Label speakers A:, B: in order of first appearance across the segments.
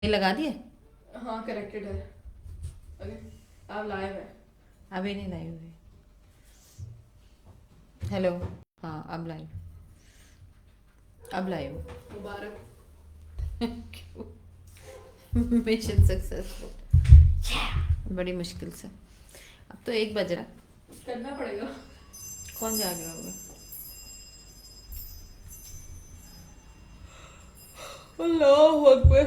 A: ये लगा दिए।
B: हाँ करेक्टेड है। ओके आप लाइव है।
A: अभी नहीं लाइव है। हेलो। हाँ अब लाइव। अब लाइव।
B: मुबारक।
A: Mission successful. बड़ी मुश्किल से। अब तो 1 बज रहा।
B: करना पड़ेगा।
A: कौन जाग रहा होगा?
B: अल्लाह अकबर।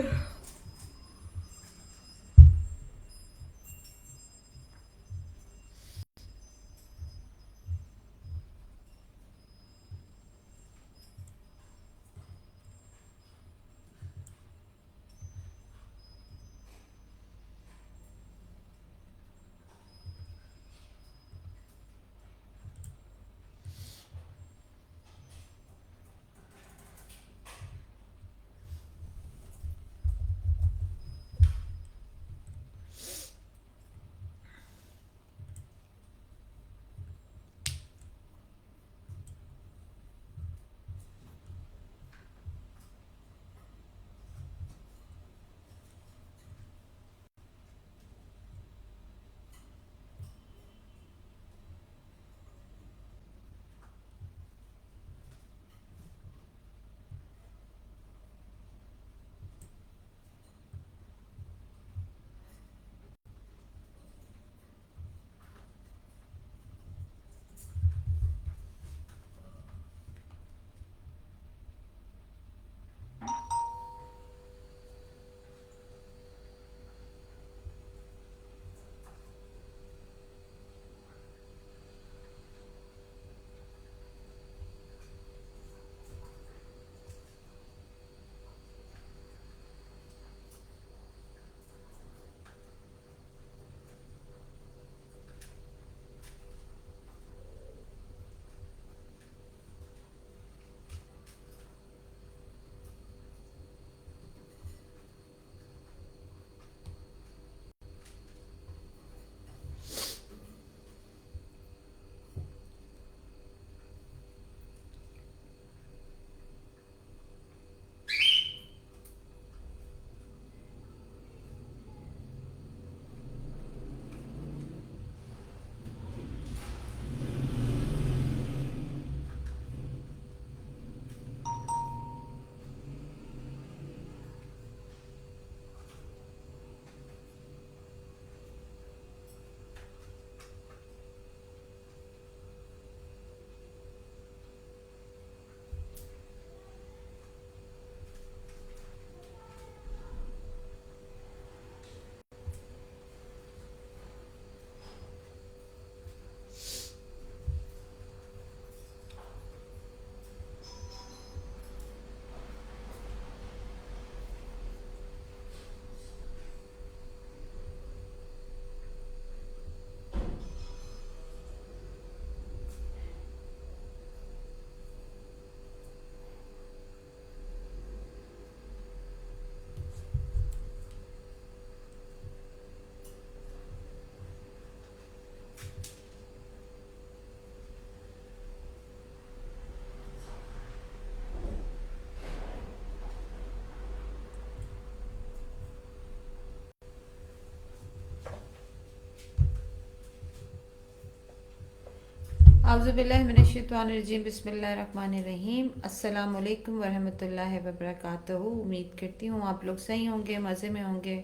A: आउज़ुबिल्लाहिमिनश्शैतानिर्रजीम बिस्मिल्लाहिर्रहमानिर्रहीम। अस्सलाम वालेकुम वरहमतुल्लाहि वबरकातुहू। उम्मीद करती हूँ आप लोग सही होंगे, मज़े में होंगे,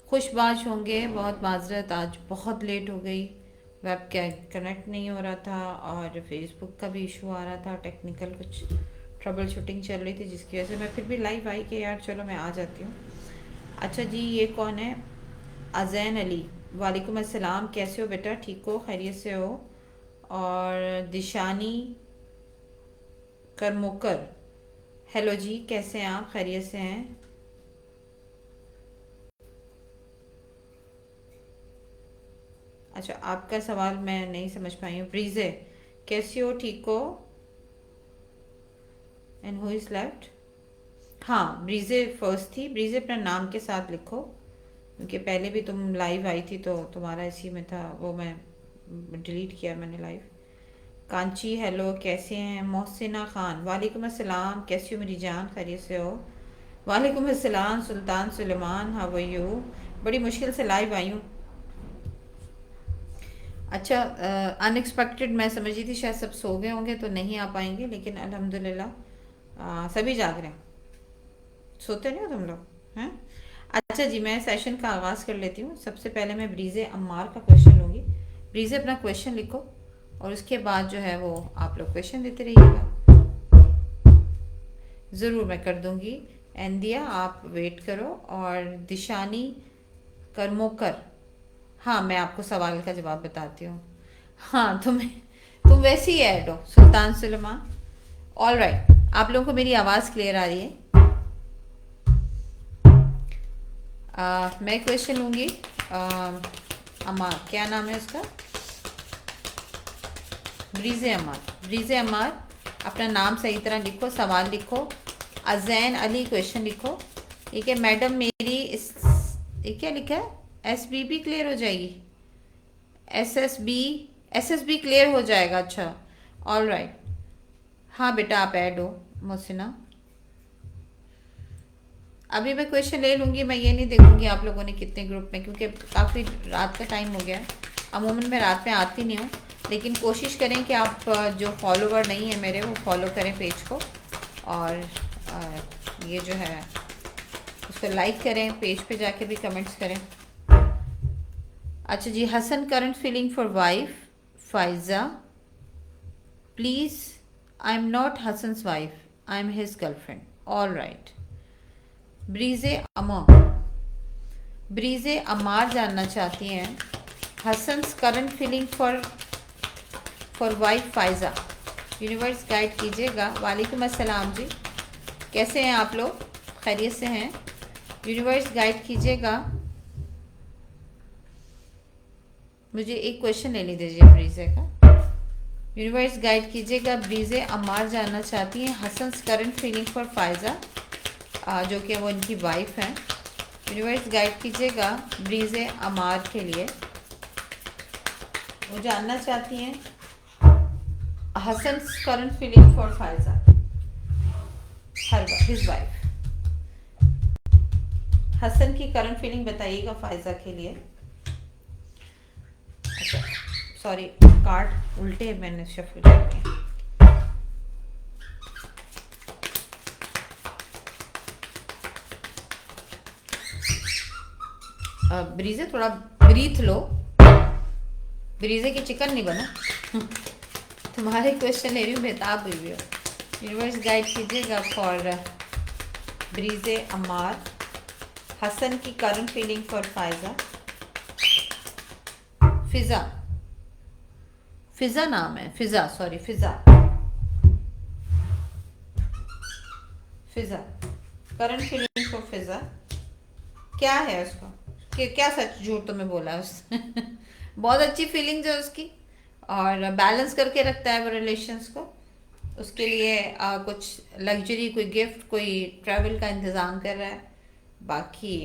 A: खुशबाश होंगे। बहुत माजरत, आज बहुत लेट हो गई। वेब क्या कनेक्ट नहीं हो रहा था और फेसबुक का भी इशू आ रहा था, टेक्निकल कुछ ट्रबल शूटिंग चल रही थी, जिसकी वजह से मैं फिर भी लाइव आई कि यार चलो मैं आ जाती हूँ। अच्छा जी, ये कौन है? अजैन अली। वालेकुम अस्सलाम, कैसे हो बेटा? ठीक हो? खैरियत से हो? और दिशानी करमोकर, हेलो जी, कैसे हैं आप? खैरियत से हैं? अच्छा, आपका सवाल मैं नहीं समझ पाई हूँ। ब्रीजे, कैसी हो? ठीक हो? And who is left? हाँ, ब्रीजे फर्स्ट थी। ब्रीजे अपना नाम के साथ लिखो, क्योंकि पहले भी तुम लाइव आई थी तो तुम्हारा इसी में था, वो मैं डिलीट किया मैंने लाइव। कांची, हेलो, कैसे हैं? मोहसिना खान, वालेकुम अस्सलाम, कैसी हो मेरी जान? खैरियत से हो? वालेकुम अस्सलाम सुल्तान सुलेमान, हाउ आर यू? बड़ी मुश्किल से लाइव आई हूँ। अच्छा, अनएक्सपेक्टेड मैं समझी थी शायद सब सो गए होंगे तो नहीं आ पाएंगे, लेकिन अल्हम्दुलिल्लाह सभी जाग रहे हैं। सोते नहीं हो तुम लोग हैं? अच्छा जी, मैं सेशन का आगाज़ कर लेती हूँ। सबसे पहले मैं ब्रीज़े अम्मार का क्वेश्चन लूँगी। ब्रीज़े अपना क्वेश्चन लिखो और उसके बाद जो है वो आप लोग क्वेश्चन देते रहिएगा। ज़रूर मैं कर दूँगी। एंदिया आप वेट करो। और दिशानी करमोकर, हाँ मैं आपको सवाल का जवाब बताती हूँ। हाँ तुम वैसे ही ऐड हो सुल्तान सुलेमान। ऑल राइट, आप लोगों को मेरी आवाज़ क्लियर आ रही है? मैं क्वेश्चन लूँगी। अमार, क्या नाम है उसका? ब्रीज़े अमार। ब्रीज़े अमार अपना नाम सही तरह लिखो, सवाल लिखो। अजैन अली क्वेश्चन लिखो। ठीक है मैडम, मेरी इस ये क्या लिखा है? SBB क्लियर हो जाएगी? SSB क्लियर हो जाएगा। अच्छा, ऑल राइट। हाँ बेटा आप ऐड हो मोहसिना। अभी मैं क्वेश्चन ले लूँगी, मैं ये नहीं देखूँगी आप लोगों ने कितने ग्रुप में, क्योंकि काफ़ी रात का टाइम हो गया है। अमूमन मैं रात में आती नहीं हूँ, लेकिन कोशिश करें कि आप जो फॉलोवर नहीं है मेरे वो फॉलो करें पेज को, और ये जो है उसको लाइक करें, पेज पे जाके भी कमेंट्स करें। अच्छा जी, Hasan current feeling for wife Faiza, please I am not Hasan's wife, I am his girlfriend. All right. Breeze Amar जानना चाहती हैं Hasan's current feeling for wife Faiza. Universe guide कीजिएगा। वालेकुम अस्सलाम जी, कैसे हैं आप लोग? खैरियत से हैं? यूनिवर्स गाइड कीजिएगा। मुझे एक क्वेश्चन लेने दीजिए ब्रीज़े का। यूनिवर्स गाइड कीजिएगा। ब्रीज़े अमार जानना चाहती हैं Hasan's current feeling for Pfizer, जो कि वो इनकी वाइफ हैं। यूनिवर्स गाइड कीजिएगा ब्रीज़े अमार के लिए। वो जानना चाहती हैं Hasan's current feeling for Faiza, his wife. Hasan की करंट फीलिंग बताइएगा फाइजा के लिए। अच्छा सॉरी, कार्ड उल्टे मैंने शफल किए। ब्रीज़े थोड़ा ब्रीथ लो, ब्रीज़े की चिकन नहीं बना। तुम्हारे क्वेश्चन ले रही हूँ, बेताब हुई हो। यूनिवर्स गाइड कीजिएगा फॉर ब्रीज़े अमार, हसन की current feeling for Faiza. Fiza नाम है, Fiza sorry, Fiza current feeling for Fiza. क्या है उसको कि क्या सच झूठ तुम्हें बोला है उसने? बहुत अच्छी फीलिंग्स है उसकी, और बैलेंस करके रखता है वो रिलेशंस को। उसके लिए कुछ लग्जरी, कोई गिफ्ट, कोई ट्रैवल का इंतज़ाम कर रहा है। बाकी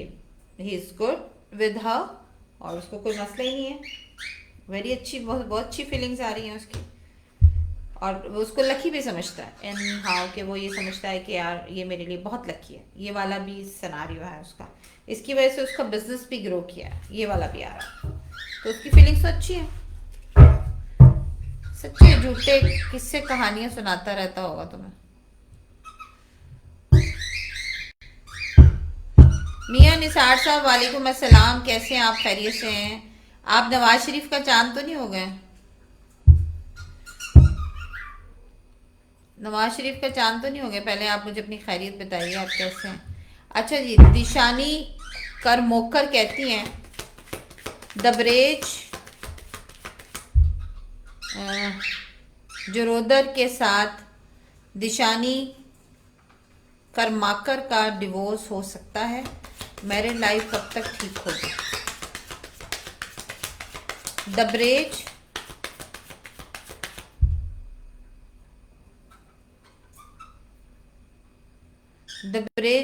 A: he is good with her, और उसको कोई मसला ही नहीं है। वेरी अच्छी, बहुत बहुत अच्छी फीलिंग्स आ रही हैं उसकी, और वो उसको लकी भी समझता है इन हाउ, कि वो ये समझता है कि यार ये मेरे लिए बहुत लकी है। ये वाला भी सिनारियो है उसका, इसकी वजह से उसका बिजनेस भी ग्रो किया है, ये वाला भी आ रहा है। तो उसकी फीलिंग्स तो अच्छी है। सच्चे झूठे किससे कहानियां सुनाता रहता होगा तुम्हें। मियां निसार साहब वालेकुम अस्सलाम, कैसे हैं आप? खैरियत से हैं? आप नवाज शरीफ का चांद तो नहीं हो गए? नवाज शरीफ का चांद तो नहीं हो गए? पहले आप मुझे अपनी खैरियत बताइए, आप कैसे हैं? अच्छा जी, दिशानी करमोकर कहती हैं दबरेज जरोदर के साथ दिशानी करमाकर का डिवोर्स हो सकता है, मैरिड लाइफ कब तक ठीक होगी? दबरेज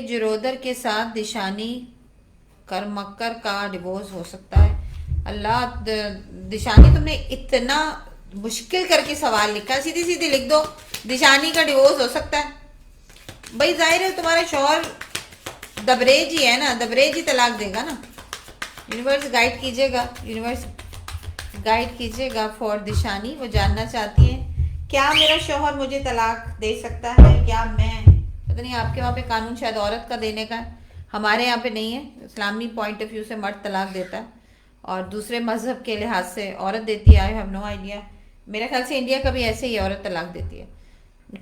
A: जरोदर के साथ दिशानी करमक्कर का डिवोर्स हो सकता है। अल्लाह, दिशानी तुमने इतना मुश्किल करके सवाल लिखा, सीधी सीधी लिख दो दिशानी का डिवोर्स हो सकता है। भाई जाहिर है तुम्हारे शौहर दबरेज ही है ना, दबरेज ही तलाक देगा ना। यूनिवर्स गाइड कीजिएगा, यूनिवर्स गाइड कीजिएगा फॉर दिशानी। वो जानना चाहती हैं क्या मेरा शौहर मुझे तलाक दे सकता है, या मैं, पता नहीं आपके वहाँ पे कानून शायद औरत का देने का है, हमारे यहाँ पे नहीं है। इस्लामी पॉइंट ऑफ व्यू से मर्द तलाक देता है और दूसरे मजहब के लिहाज से औरत देती है। आई हैव नो आइडिया, मेरे ख्याल से इंडिया का भी ऐसे ही औरत तलाक देती है।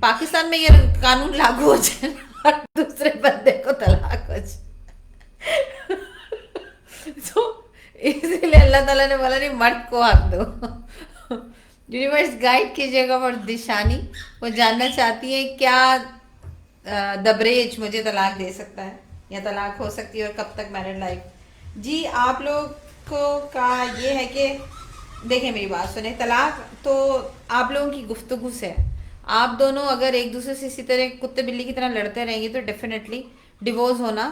A: पाकिस्तान में ये कानून लागू हो जाए और दूसरे बंदे को तलाक हो जाए तो इसीलिए अल्लाह ताला ने बोला नहीं, मर्द को हक दो। यूनिवर्स गाइड कीजिएगा और दिशानी, वो जानना चाहती है क्या दबरेज मुझे तलाक दे सकता है या तलाक हो सकती है और कब तक मैरिड लाइफ। जी आप लोग को का ये है कि देखें मेरी बात सुने, तलाक तो आप लोगों की गुफ्तगू से है। आप दोनों अगर एक दूसरे से इसी तरह कुत्ते बिल्ली की तरह लड़ते रहेंगे तो डेफिनेटली डिवोर्स होना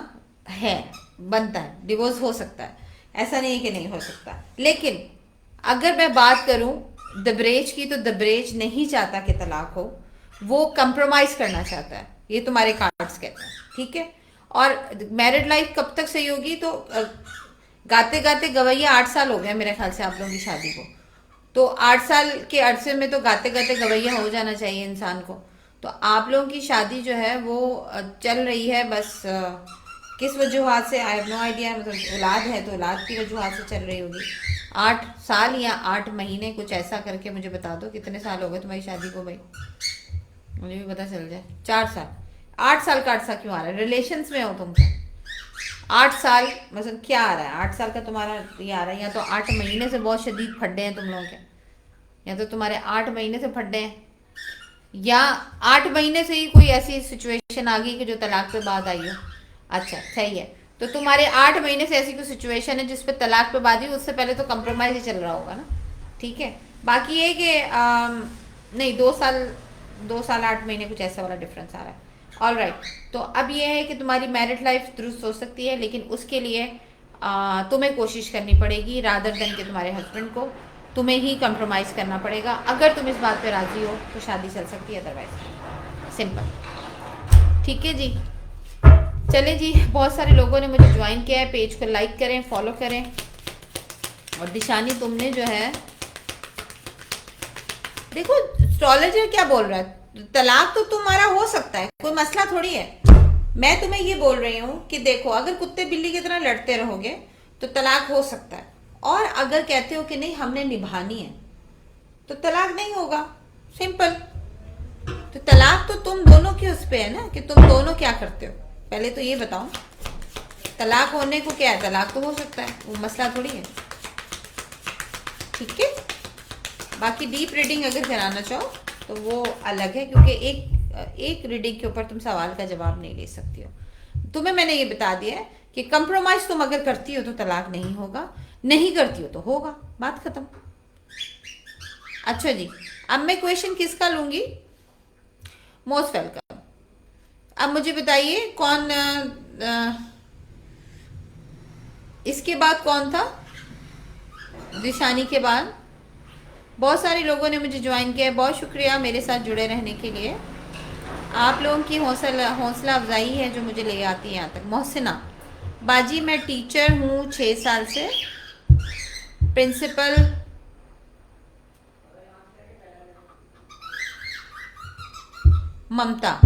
A: है, बनता है, डिवोर्स हो सकता है, ऐसा नहीं है कि नहीं हो सकता। लेकिन अगर मैं बात करूं दबरेज की, तो दबरेज नहीं चाहता कि तलाक हो, वो कंप्रोमाइज करना चाहता है, ये तुम्हारे कार्ड्स कहते हैं, ठीक है। और मैरिड लाइफ कब तक सही होगी, तो गाते गाते गवैया 8 साल हो गए मेरे ख्याल से आप लोगों की शादी को, तो 8 साल के अरसे में तो गाते गाते गवैया हो जाना चाहिए इंसान को। तो आप लोगों की शादी जो है वो चल रही है, बस किस वजूहत से आई हैव नो आइडिया, मतलब औलाद है तो औलाद की वजूहत से चल रही होगी। 8 साल या 8 महीने कुछ ऐसा करके मुझे बता दो कितने साल हो गए तुम्हारी शादी को भाई, मुझे भी पता चल जाए। 4 साल, 8 साल का अरसा क्यों आ रहा है, रिलेशंस में हो तुम तो 8 साल, मतलब क्या आ रहा है 8 साल का तुम्हारा ये आ रहा है, या तो 8 महीने से बहुत शदीद फड्डे हैं तुम लोगों के, या तो तुम्हारे 8 महीने से फड्डे हैं, या 8 महीने से ही कोई ऐसी सिचुएशन आ गई कि जो तलाक पे बाद आई हो। अच्छा सही है, तो तुम्हारे 8 महीने से ऐसी कोई सिचुएशन है जिस पे तलाक पे बाद हुई, उससे पहले तो कंप्रोमाइज ही चल रहा होगा ना, ठीक है। बाकी ये कि नहीं 2 साल 8 महीने कुछ ऐसा वाला डिफरेंस आ रहा है। ऑल राइट, तो अब ये है कि तुम्हारी मैरिड लाइफ दुरुस्त हो सकती है, लेकिन उसके लिए तुम्हें कोशिश करनी पड़ेगी, रादर देन के तुम्हारे हस्बैंड को तुम्हें ही कंप्रोमाइज़ करना पड़ेगा। अगर तुम इस बात पे राज़ी हो तो शादी चल सकती है, अदरवाइज सिंपल, ठीक है जी। चले जी, बहुत सारे लोगों ने मुझे ज्वाइन किया है, पेज को लाइक करें, फॉलो करें। और दिशानी तुमने जो है देखो एस्ट्रोलॉजर क्या बोल रहा है, तलाक तो तुम्हारा हो सकता है, कोई मसला थोड़ी है। मैं तुम्हें ये बोल रही हूँ कि देखो अगर कुत्ते बिल्ली की तरह लड़ते रहोगे तो तलाक हो सकता है, और अगर कहते हो कि नहीं हमने निभानी है तो तलाक नहीं होगा, सिंपल। तो तलाक तो तुम दोनों के उस पे है ना कि तुम दोनों क्या करते हो, पहले तो ये बताओ। तलाक होने को क्या है, तलाक तो हो सकता है, वो मसला थोड़ी है, ठीक है। बाकी डीप रीडिंग अगर कराना चाहो तो वो अलग है, क्योंकि एक रीडिंग के ऊपर तुम सवाल का जवाब नहीं ले सकती हो। तुम्हें मैंने ये बता दिया है कि कंप्रोमाइज तुम अगर करती हो तो तलाक नहीं होगा, नहीं करती हो तो होगा, बात खत्म। अच्छा जी, अब मैं क्वेश्चन किसका लूंगी, मोस्ट वेलकम। अब मुझे बताइए कौन इसके बाद कौन था, दिशानी के बाद। बहुत सारे लोगों ने मुझे ज्वाइन किया है, बहुत शुक्रिया मेरे साथ जुड़े रहने के लिए। आप लोगों की हौसला अफजाई है जो मुझे ले आती है यहाँ तक। मोहसिना बाजी, मैं टीचर हूँ 6 साल से, प्रिंसिपल ममता,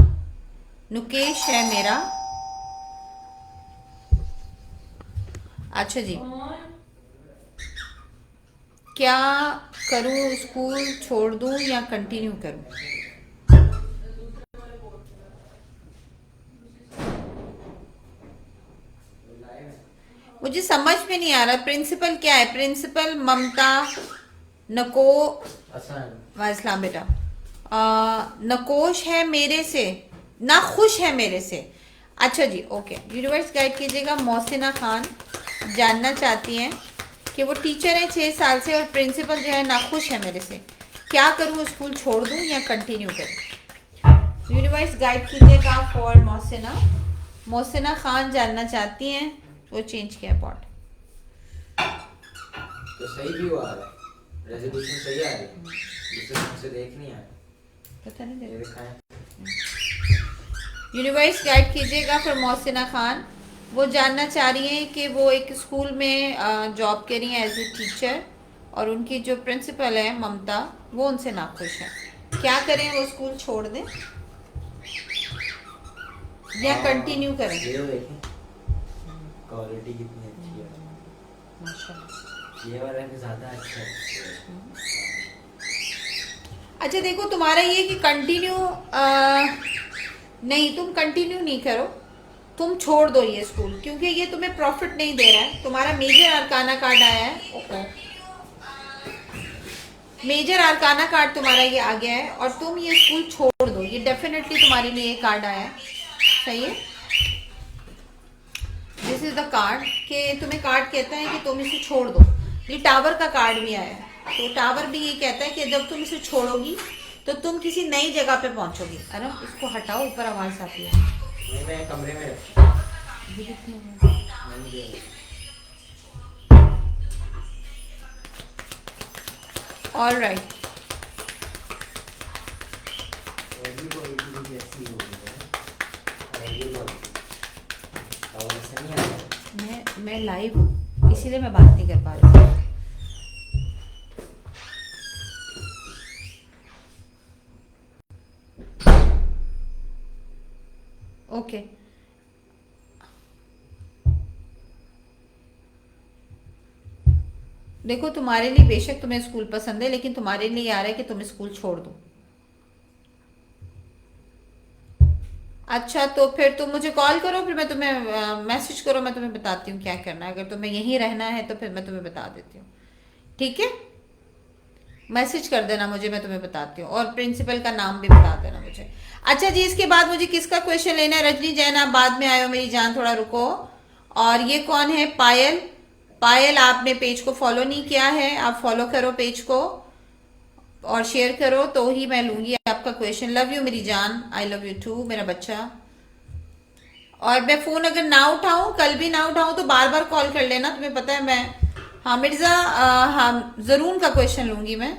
A: नुकेश है मेरा। अच्छा जी, क्या करूँ, स्कूल छोड़ दूँ या कंटिन्यू करूँ। मुझे समझ में नहीं आ रहा प्रिंसिपल क्या है, प्रिंसिपल ममता नको इस्लाम बेटा नकोश है मेरे से, ना खुश है मेरे से। अच्छा जी ओके, यूनिवर्स गाइड कीजिएगा। मोहसिना खान जानना चाहती हैं कि वो टीचर है 6 साल से और प्रिंसिपल जो है नाखुश है मेरे से, क्या करूँ, स्कूल छोड़ दूँ या कंटिन्यू करूँ। यूनिवर्स गाइड कीजिएगा फॉर मोहसिना। मोहसिना खान जानना चाहती हैं, वो चेंज किया पॉट
C: तो सही भी हुआ है, रेजोल्यूशन सही आ रही है, दूसरे ढंग से देख नहीं आया,
A: पता नहीं
C: ये देखा है।
A: यूनिवर्स गाइड कीजिएगा फॉर मोहसिना खान। वो जानना चाह रही हैं कि वो एक स्कूल में जॉब कर रही हैं एज ए टीचर, और उनकी जो प्रिंसिपल है ममता, वो उनसे नाखुश है। क्या करें, वो स्कूल छोड़ दें या कंटिन्यू करें?
C: ये देखें क्वालिटी कितनी अच्छी है,
A: माशाल्लाह।
C: ये वाला भी ज़्यादा अच्छा है।
A: अच्छा देखो, तुम्हारा ये कि कंटिन्यू नहीं, तुम कंटिन्यू नहीं करो, तुम छोड़ दो ये स्कूल, क्योंकि ये तुम्हें प्रॉफिट नहीं दे रहा है। तुम्हारा मेजर अरकाना कार्ड आया है, मेजर अरकाना कार्ड तुम्हारा ये आ गया है, और तुम ये स्कूल छोड़ दो। ये डेफिनेटली तुम्हारे लिए ये कार्ड आया है, सही है। दिस इज द कार्ड कि तुम्हें कार्ड कहता है कि तुम इसे छोड़ दो। ये टावर का कार्ड भी आया है, तो टावर भी ये कहता है कि जब तुम इसे छोड़ोगी तो तुम किसी नई जगह पे पहुंचोगी। अरे इसको हटाओ, ऊपर आवाज आती है।
C: नहीं, मैं कमरे में रखता
A: ऑल राइट, मैं लाइव हूँ, इसीलिए मैं बात नहीं कर पा रही हूँ। ओके, देखो तुम्हारे लिए बेशक तुम्हें स्कूल पसंद है, लेकिन तुम्हारे लिए आ रहा है कि तुम स्कूल छोड़ दो। अच्छा, तो फिर तुम मुझे कॉल करो, फिर मैं तुम्हें मैसेज करो, मैं तुम्हें बताती हूँ क्या करना है। अगर तुम्हें यहीं रहना है तो फिर मैं तुम्हें बता देती हूँ, ठीक है। मैसेज कर देना मुझे, मैं तुम्हें बताती हूँ, और प्रिंसिपल का नाम भी बता देना मुझे। अच्छा जी, इसके बाद मुझे किसका क्वेश्चन लेना है? रजनी जैन, आप बाद में आयो मेरी जान, थोड़ा रुको। और ये कौन है? पायल। पायल, आपने पेज को फॉलो नहीं किया है, आप फॉलो करो पेज को और शेयर करो, तो ही मैं लूंगी आपका क्वेश्चन। लव यू मेरी जान, आई लव यू टू मेरा बच्चा। और मैं फोन अगर ना उठाऊं, कल भी ना उठाऊं, तो बार बार कॉल कर लेना, तुम्हें पता है मैं। हाँ मिर्जा, हाँ जरून का क्वेश्चन लूंगी मैं।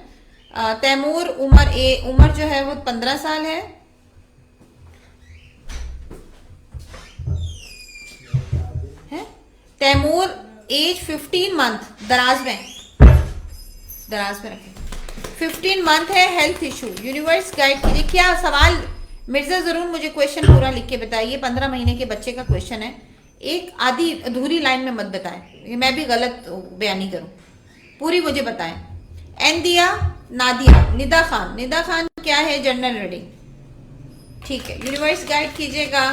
A: तैमूर, उम्र जो है वो 15 साल है। तैमूर, एज 15 मंथ, दराज में रखें, 15 मंथ है। हेल्थ इशू, यूनिवर्स गाइड कीजिए। क्या सवाल? मिर्जा जरूर मुझे क्वेश्चन पूरा लिख के बताइए। 15 महीने के बच्चे का क्वेश्चन है, एक आधी अधूरी लाइन में मत बताएं, मैं भी गलत बयानी करूं, पूरी मुझे बताएं। एंदिया, नादिया, निदा खान। निदा खान क्या है? जनरल रीडिंग, ठीक है। यूनिवर्स गाइड कीजिएगा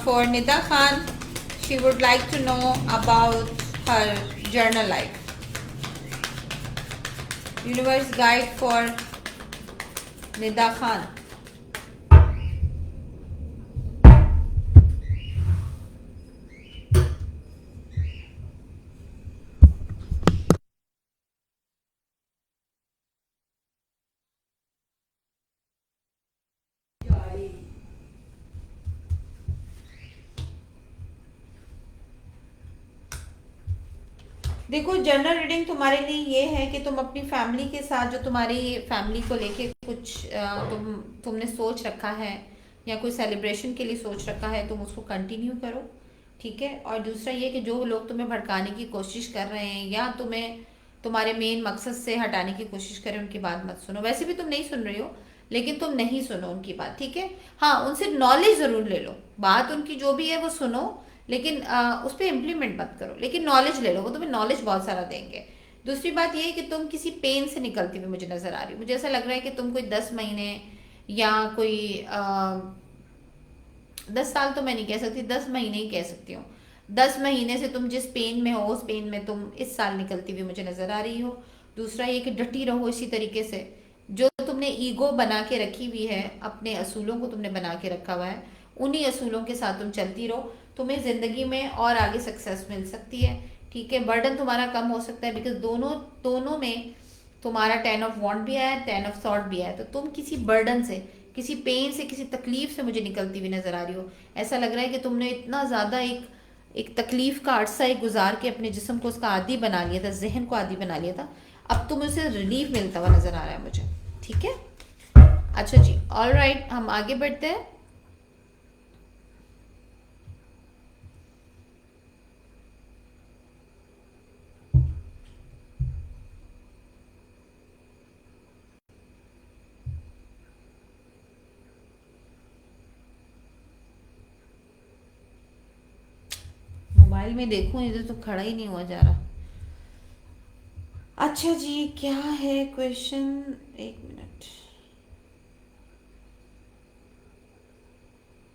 A: for Nida Khan. She would like to know about her journal life. Universe guide for Nida Khan. देखो, जनरल रीडिंग तुम्हारे लिए ये है कि तुम अपनी फैमिली के साथ, जो तुम्हारी फैमिली को लेके कुछ तुमने सोच रखा है या कोई सेलिब्रेशन के लिए सोच रखा है, तुम उसको कंटिन्यू करो, ठीक है। और दूसरा ये कि जो लोग तुम्हें भड़काने की कोशिश कर रहे हैं या तुम्हें तुम्हारे मेन मकसद से हटाने की कोशिश करें, उनकी बात मत सुनो। वैसे भी तुम नहीं सुन रही हो, लेकिन तुम नहीं सुनो उनकी बात, ठीक है। हाँ, उनसे नॉलेज जरूर ले लो, बात उनकी जो भी है वो सुनो, लेकिन उस पर इम्प्लीमेंट मत करो, लेकिन नॉलेज ले लो, वो तुम्हें नॉलेज बहुत सारा देंगे। दूसरी बात ये है कि तुम किसी पेन से निकलती हुई मुझे नजर आ रही हो। मुझे ऐसा लग रहा है कि तुम कोई 10 महीने या कोई 10 साल तो मैं नहीं कह सकती, 10 महीने ही कह सकती हूँ। 10 महीने से तुम जिस पेन में हो, उस पेन में तुम इस साल निकलती हुई मुझे नजर आ रही हो। दूसरा ये कि डटी रहो इसी तरीके से। जो तुमने ईगो बना के रखी हुई है, अपने असूलों को तुमने बना के रखा हुआ है, उन्हीं असूलों के साथ तुम चलती रहो, तुम्हें जिंदगी में और आगे सक्सेस मिल सकती है, ठीक है। बर्डन तुम्हारा कम हो सकता है, बिकॉज दोनों में तुम्हारा 10 ऑफ वॉन्ड भी आया है, 10 ऑफ थॉट भी आया है। तो तुम किसी बर्डन से, किसी पेन से, किसी तकलीफ से मुझे निकलती हुई नजर आ रही हो। ऐसा लग रहा है कि तुमने इतना ज्यादा एक तकलीफ का अरसा एक गुजार के अपने जिस्म को उसका आदी बना लिया था, जहन को आदी बना लिया था। अब तुम्हें उसे रिलीफ मिलता हुआ नजर आ रहा है मुझे, ठीक है। अच्छा जी, ऑल राइट, हम आगे बढ़ते हैं। मोबाइल में देखूं, इधर तो खड़ा ही नहीं हुआ जा रहा। अच्छा जी, क्या है क्वेश्चन? एक minute.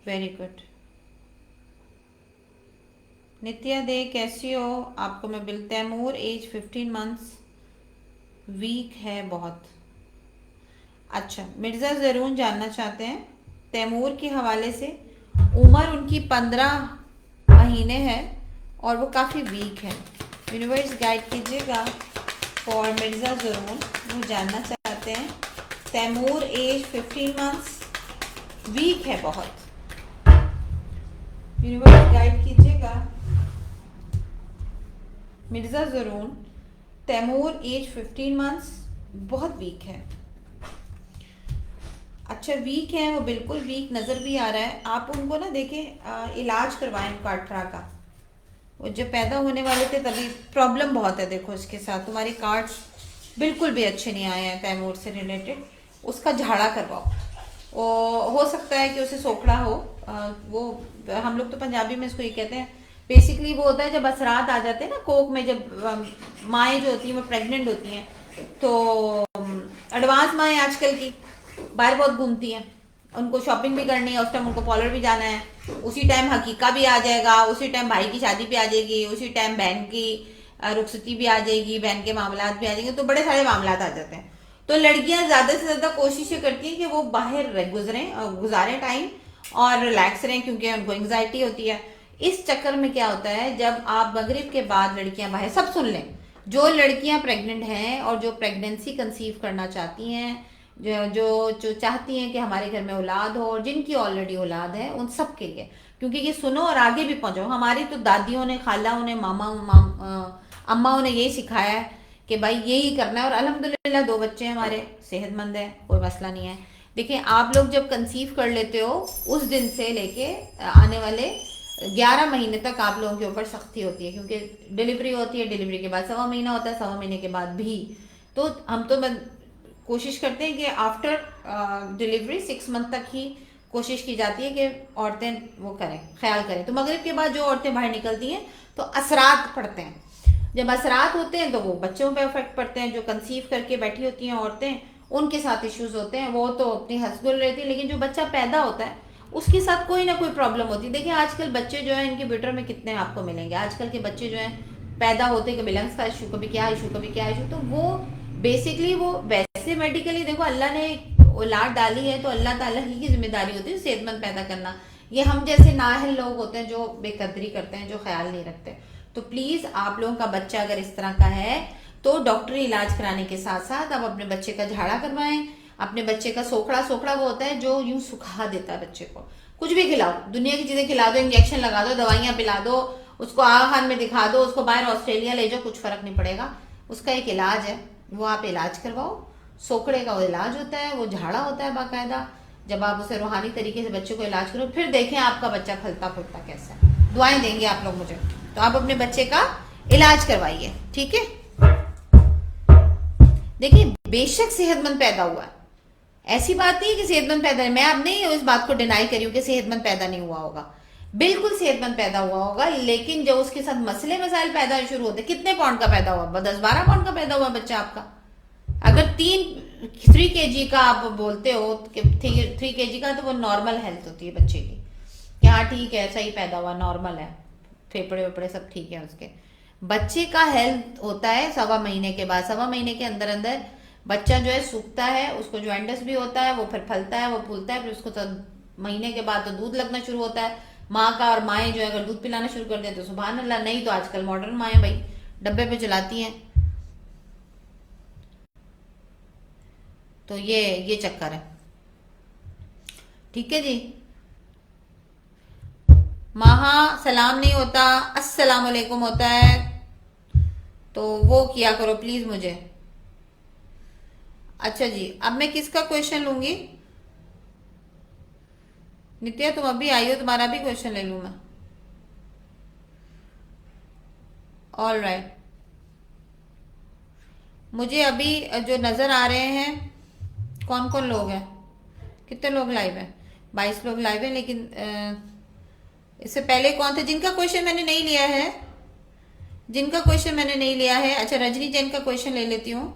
A: Very good. Nitya Dey कैसी हो? आपको मैं बिल तैमूर एज 15 मंथ्स, वीक है बहुत। अच्छा, मिर्ज़ा ज़रून जानना चाहते हैं तैमूर के हवाले से। उम्र उनकी 15 महीने है और वो काफ़ी वीक है। यूनिवर्स गाइड कीजिएगा फॉर मिर्ज़ा ज़रून, वो जानना चाहते हैं। तैमूर एज 15 मंथ्स, वीक है बहुत। यूनिवर्स गाइड कीजिएगा मिर्ज़ा ज़रून, तैमूर एज 15 मंथ्स, बहुत वीक है। अच्छा, वीक है वो, बिल्कुल वीक नज़र भी आ रहा है। आप उनको ना देखें, इलाज करवाएं उनका 18 का। वो जब पैदा होने वाले थे तभी प्रॉब्लम बहुत है। देखो इसके साथ तुम्हारे कार्ड्स बिल्कुल भी अच्छे नहीं आए हैं तैमूर से रिलेटेड। उसका झाड़ा करवाओ। वो हो सकता है कि उसे सोखड़ा हो। वो हम लोग तो पंजाबी में इसको ये कहते हैं। बेसिकली वो होता है जब असरात आ जाते हैं ना कोक में, जब माएँ जो होती हैं वो प्रेग्नेंट होती हैं, तो एडवांस माएँ आजकल की बाहर बहुत घूमती हैं, उनको शॉपिंग भी करनी है, उस टाइम उनको पार्लर भी जाना है, उसी टाइम हकीका भी आ जाएगा, उसी टाइम भाई की शादी भी आ जाएगी, उसी टाइम बहन की रुखसती भी आ जाएगी, बहन के मामलात भी आ जाएंगे, तो बड़े सारे मामलात आ जाते हैं। तो लड़कियां ज्यादा से ज्यादा कोशिश ये करती हैं कि वो बाहर गुजारें टाइम और रिलैक्स रहें, क्योंकि उनको एंग्जाइटी होती है। इस चक्कर में क्या होता है, जब आप मगरिब के बाद लड़कियां बाहर, सब सुन लें, जो लड़कियां प्रेग्नेंट हैं और जो प्रेगनेंसी कंसीव करना चाहती हैं, जो जो जो चाहती हैं कि हमारे घर में औलाद हो, और जिनकी ऑलरेडी औलाद है, उन सब के लिए, क्योंकि ये सुनो और आगे भी पहुंचो। हमारी तो दादियों ने, खालाओं ने, अम्माओं ने यही सिखाया है कि भाई यही करना है, और अल्हम्दुलिल्लाह 2 बच्चे हमारे सेहतमंद हैं, कोई मसला नहीं है। देखिए, आप लोग जब कंसीव कर लेते हो उस दिन से लेके आने वाले 11 महीने तक आप लोगों के ऊपर सख्ती होती है, क्योंकि डिलीवरी होती है, डिलीवरी के बाद 1.25 महीना होता है, 1.25 महीने के बाद भी। तो हम तो कोशिश करते हैं कि आफ्टर डिलीवरी 6 मंथ तक ही कोशिश की जाती है कि औरतें वो करें, ख्याल करें। तो मगरिब के बाद जो औरतें बाहर निकलती हैं तो असरात पड़ते हैं। जब असरात होते हैं तो वो बच्चों पे इफेक्ट पड़ते हैं। जो कंसीव करके बैठी होती हैं औरतें, उनके साथ इश्यूज होते हैं। वो तो अपनी हंसगुल रहती है, लेकिन जो बच्चा पैदा होता है उसके साथ कोई ना कोई प्रॉब्लम होती है। देखिए, आजकल बच्चे जो है इनक्यूबेटर में कितने आपको मिलेंगे। आजकल के बच्चे जो हैं पैदा होते, कभी लंग्स का इशू, कभी क्या इशू, कभी क्या इशू। तो वो बेसिकली वो वैसे मेडिकली देखो, अल्लाह ने औलाद डाली है तो अल्लाह ताला ही की जिम्मेदारी होती है सेहतमंद पैदा करना। ये हम जैसे नाअहल लोग होते हैं जो बेकदरी करते हैं, जो ख्याल नहीं रखते। तो प्लीज आप लोगों का बच्चा अगर इस तरह का है तो डॉक्टरी इलाज कराने के साथ साथ आप अपने बच्चे का झाड़ा करवाएं। अपने बच्चे का सोखड़ा, सोखड़ा वो होता है जो यूं सुखा देता है बच्चे को। कुछ भी खिलाओ, दुनिया की चीजें खिला दो, इंजेक्शन लगा दो, दवाइयां पिला दो, उसको आगा खान में दिखा दो, उसको बाहर ऑस्ट्रेलिया ले जाओ, कुछ फर्क नहीं पड़ेगा। उसका एक इलाज है, वो आप इलाज करवाओ। सोखड़े का वो इलाज होता है, वो झाड़ा होता है बाकायदा। जब आप उसे रूहानी तरीके से बच्चे को इलाज करो, फिर देखें आपका बच्चा फलता फूलता कैसा है। दुआएं देंगे आप लोग मुझे। तो आप अपने बच्चे का इलाज करवाइए, ठीक है। देखिए, बेशक सेहतमंद पैदा हुआ है, ऐसी बात नहीं है कि सेहतमंद पैदा है। मैं अब नहीं इस बात को डिनाई करी हूं कि सेहतमंद पैदा नहीं हुआ होगा, बिल्कुल सेहतमंद पैदा हुआ होगा। लेकिन जब उसके साथ मसले मसाइल पैदा शुरू होते, कितने पाउंड का पैदा हुआ? 10-12 पाउंड का पैदा हुआ बच्चा आपका। अगर 3 kg का आप बोलते हो कि 3 kg का, तो वो नॉर्मल हेल्थ होती है बच्चे की, कि हाँ ठीक है, सही पैदा हुआ, नॉर्मल है, फेफड़े वेफड़े सब ठीक है उसके। बच्चे का हेल्थ होता है 1.25 महीने के बाद। 1.25 महीने के अंदर अंदर बच्चा जो है सूखता है, उसको ज्वाइंटस भी होता है, वो फिर फलता है, वो फूलता है, फिर उसको तो महीने के बाद तो दूध लगना शुरू होता है माँ का। और माएँ जो है अगर दूध पिलाना शुरू कर दें तो सुभान अल्लाह, नहीं तो आजकल मॉडर्न माएँ भाई डब्बे पे चलाती हैं। तो ये चक्कर है, ठीक है जी। महा सलाम नहीं होता, अस्सलाम वालेकुम होता है, तो वो किया करो प्लीज मुझे। अच्छा जी, अब मैं किसका क्वेश्चन लूंगी? नित्या तुम अभी आई हो, तुम्हारा भी क्वेश्चन ले लूं मैं? All right. मुझे अभी जो नजर आ रहे हैं, कौन कौन लोग हैं, कितने लोग लाइव हैं? 22 लोग लाइव हैं, लेकिन इससे पहले कौन थे जिनका क्वेश्चन मैंने नहीं लिया है? जिनका क्वेश्चन मैंने नहीं लिया है, अच्छा रजनी जैन का क्वेश्चन ले लेती हूँ।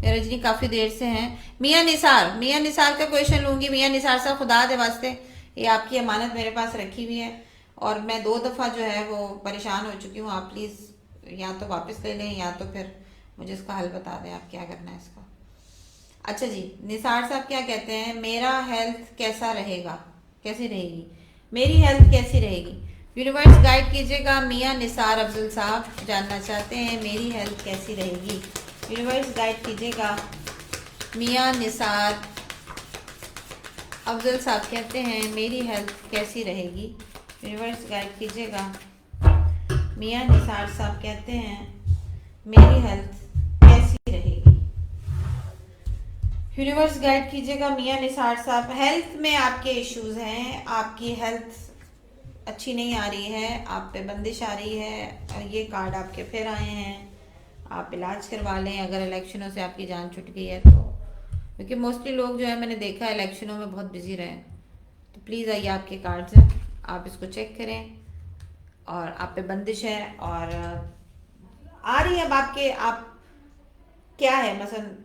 A: रजनी काफी देर से हैं। मियां निसार का क्वेश्चन लूंगी। मियां निसार साहब, खुदा दे वास्ते, ये आपकी अमानत मेरे पास रखी हुई है और मैं 2 दफा जो है वो परेशान हो चुकी हूँ। आप प्लीज या तो वापस ले लें या तो फिर मुझे इसका हल बता दें, आप क्या करना है इसका। अच्छा जी, निसार साहब क्या कहते हैं, मेरा हेल्थ कैसा रहेगा, कैसी रहेगी, मेरी हेल्थ कैसी रहेगी? यूनिवर्स गाइड कीजिएगा। मियां निसार अफजल साहब जानना चाहते हैं मेरी हेल्थ कैसी रहेगी। यूनिवर्स गाइड कीजिएगा। मियां निसार अफजल साहब कहते हैं मेरी हेल्थ कैसी रहेगी। यूनिवर्स गाइड कीजिएगा। मियां निसार साहब कहते हैं मेरी हेल्थ कैसी रहेगी। यूनिवर्स गाइड कीजिएगा। मियां निसार साहब, हेल्थ में आपके इश्यूज हैं, आपकी हेल्थ अच्छी नहीं आ रही है, आप पे बंदिश आ रही है, ये कार्ड आपके फिर आए हैं, आप इलाज करवा लें अगर इलेक्शनों से आपकी जान छूट गई है तो, क्योंकि मोस्टली लोग जो है मैंने देखा है इलेक्शनों में बहुत बिजी रहे। तो प्लीज़ आइए, आपके कार्ड्स हैं, आप इसको चेक करें और आप पे बंदिश है और आ रही है। अब आपके आप क्या है मसलन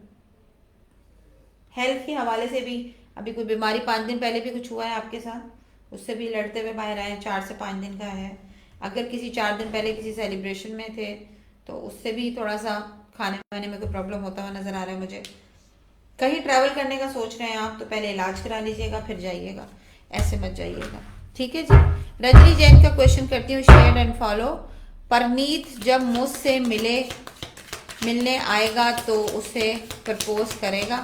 A: हेल्थ के हवाले से भी अभी कोई बीमारी 5 दिन पहले भी कुछ हुआ है आपके साथ, उससे भी लड़ते हुए बाहर आए। 4 से 5 दिन का है। अगर किसी 4 दिन पहले किसी सेलिब्रेशन में थे तो उससे भी थोड़ा सा खाने वाने में कोई प्रॉब्लम होता हुआ नजर आ रहा है मुझे। कहीं ट्रैवल करने का सोच रहे हैं आप तो पहले इलाज करा लीजिएगा फिर जाइएगा, ऐसे मत जाइएगा, ठीक है जी। रजनी जैन का क्वेश्चन करती हूँ, शेयर एंड फॉलो। परनीत जब मुझसे मिलने आएगा तो उसे प्रपोज करेगा,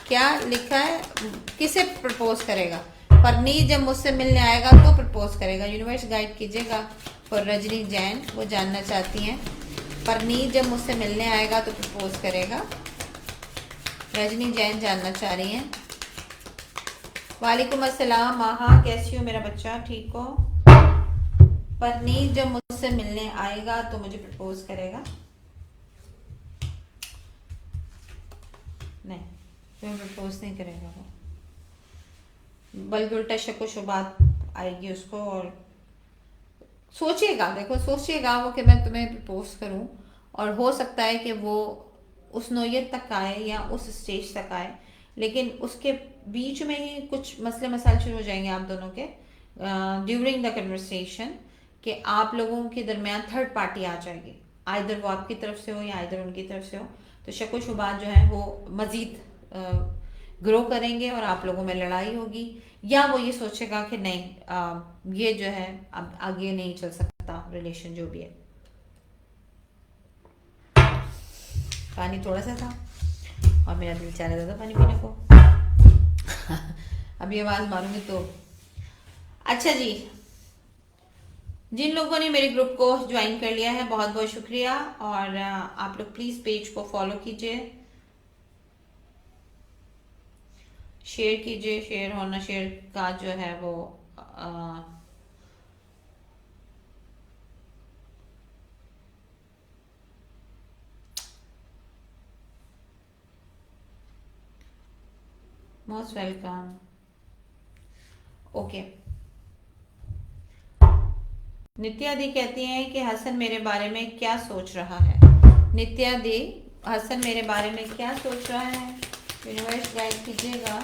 A: क्या लिखा है, किसे प्रपोज करेगा? परनीत जब मुझसे मिलने आएगा तो प्रपोज करेगा। यूनिवर्स गाइड कीजिएगा फॉर रजनी जैन, वो जानना चाहती हैं परनीत जब मुझसे मिलने आएगा तो प्रपोज करेगा। रजनी जैन जानना चाह रही हैं। वालेकुम अस्सलाम माहा, कैसी हो मेरा बच्चा, ठीक हो? परनीत जब मुझसे मिलने आएगा तो मुझे प्रपोज करेगा। नहीं, तुम्हें प्रपोज नहीं करेगा वो, बल्कि उल्टा शक व शुबात आएगी उसको और सोचिएगा, देखो सोचिएगा वो कि मैं तुम्हें प्रपोज करूं, और हो सकता है कि वो उस नोयत तक आए या उस स्टेज तक आए, लेकिन उसके बीच में ही कुछ मसले मसाइल शुरू हो जाएंगे आप दोनों के ड्यूरिंग द कन्वर्सेशन, कि आप लोगों के दरमियान थर्ड पार्टी आ जाएगी, आइदर वो आपकी तरफ से हो या आइदर उनकी तरफ से हो। तो शक व शुबात जो है वो मजीद ग्रो करेंगे और आप लोगों में लड़ाई होगी, या वो ये सोचेगा कि नहीं ये जो है अब आगे नहीं चल सकता रिलेशन जो भी है। पानी थोड़ा सा था और मेरा दिल चाह रहा था पानी पीने को। अभी आवाज मारूंगी तो। अच्छा जी, जिन लोगों ने मेरे ग्रुप को ज्वाइन कर लिया है बहुत बहुत शुक्रिया, और आप लोग प्लीज पेज को फॉलो कीजिए, शेयर कीजिए। शेयर होना, शेयर का जो है वो मोस्ट वेलकम। ओके, नित्या दी कहती हैं कि हसन मेरे बारे में क्या सोच रहा है। नित्या दी, हसन मेरे बारे में क्या सोच रहा है, यूनिवर्स गाइड कीजिएगा।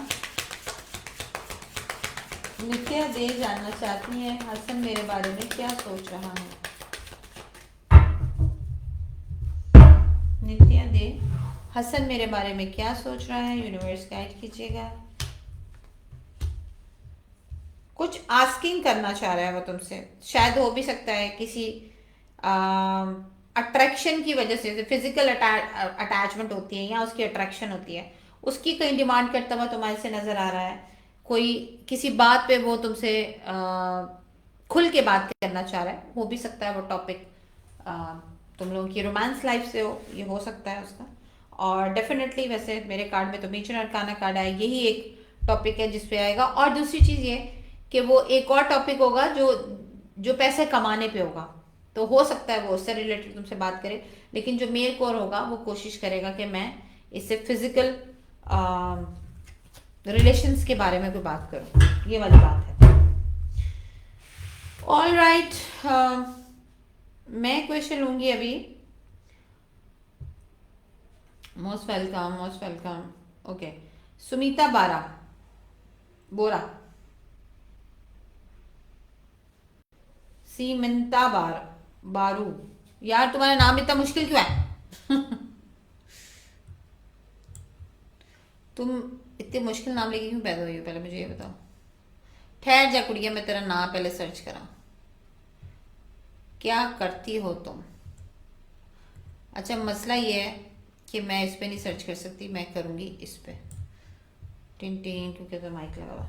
A: नित्या दे जानना चाहती हैं हसन मेरे बारे में क्या सोच रहा है। नित्या दे, हसन मेरे बारे में क्या सोच रहा है, यूनिवर्स गाइड कीजिएगा। कुछ आस्किंग करना चाह रहा है वो तुमसे, शायद हो भी सकता है किसी अट्रैक्शन की वजह से, फिजिकल अटैचमेंट होती है या उसकी अट्रैक्शन होती है, उसकी कहीं डिमांड करता हुआ तुम्हारे से नजर आ रहा है। कोई किसी बात पे वो तुमसे खुल के बात करना चाह रहा है, हो भी सकता है वो टॉपिक तुम लोगों की रोमांस लाइफ से हो, ये हो सकता है उसका। और डेफिनेटली वैसे मेरे कार्ड में तो मेजर अरकाना कार्ड आया, यही एक टॉपिक है जिसपे आएगा। और दूसरी चीज ये कि वो एक और टॉपिक होगा जो पैसे कमाने पे होगा, तो हो सकता है वो उससे रिलेटेड तुमसे बात करे, लेकिन जो मेल कोर होगा वो कोशिश करेगा कि मैं इससे फिजिकल रिलेशंस के बारे में कोई बात करो, ये वाली बात है। ऑल राइट, मैं क्वेश्चन लूंगी अभी। Most welcome, most welcome. Okay, Sumita Bora, Simanta Baru. यार तुम्हारा नाम इतना मुश्किल क्यों है? तुम इतने मुश्किल नाम लेके क्यों पैदा हुई हो, पहले मुझे ये बताओ। ठहर जा कुड़िया, मैं तेरा नाम पहले सर्च करा। क्या करती हो तुम? अच्छा, मसला ये है कि मैं इस पे नहीं सर्च कर सकती, मैं करूंगी इस पे। टिन टिन, क्योंकि तो माइक लगा हुआ।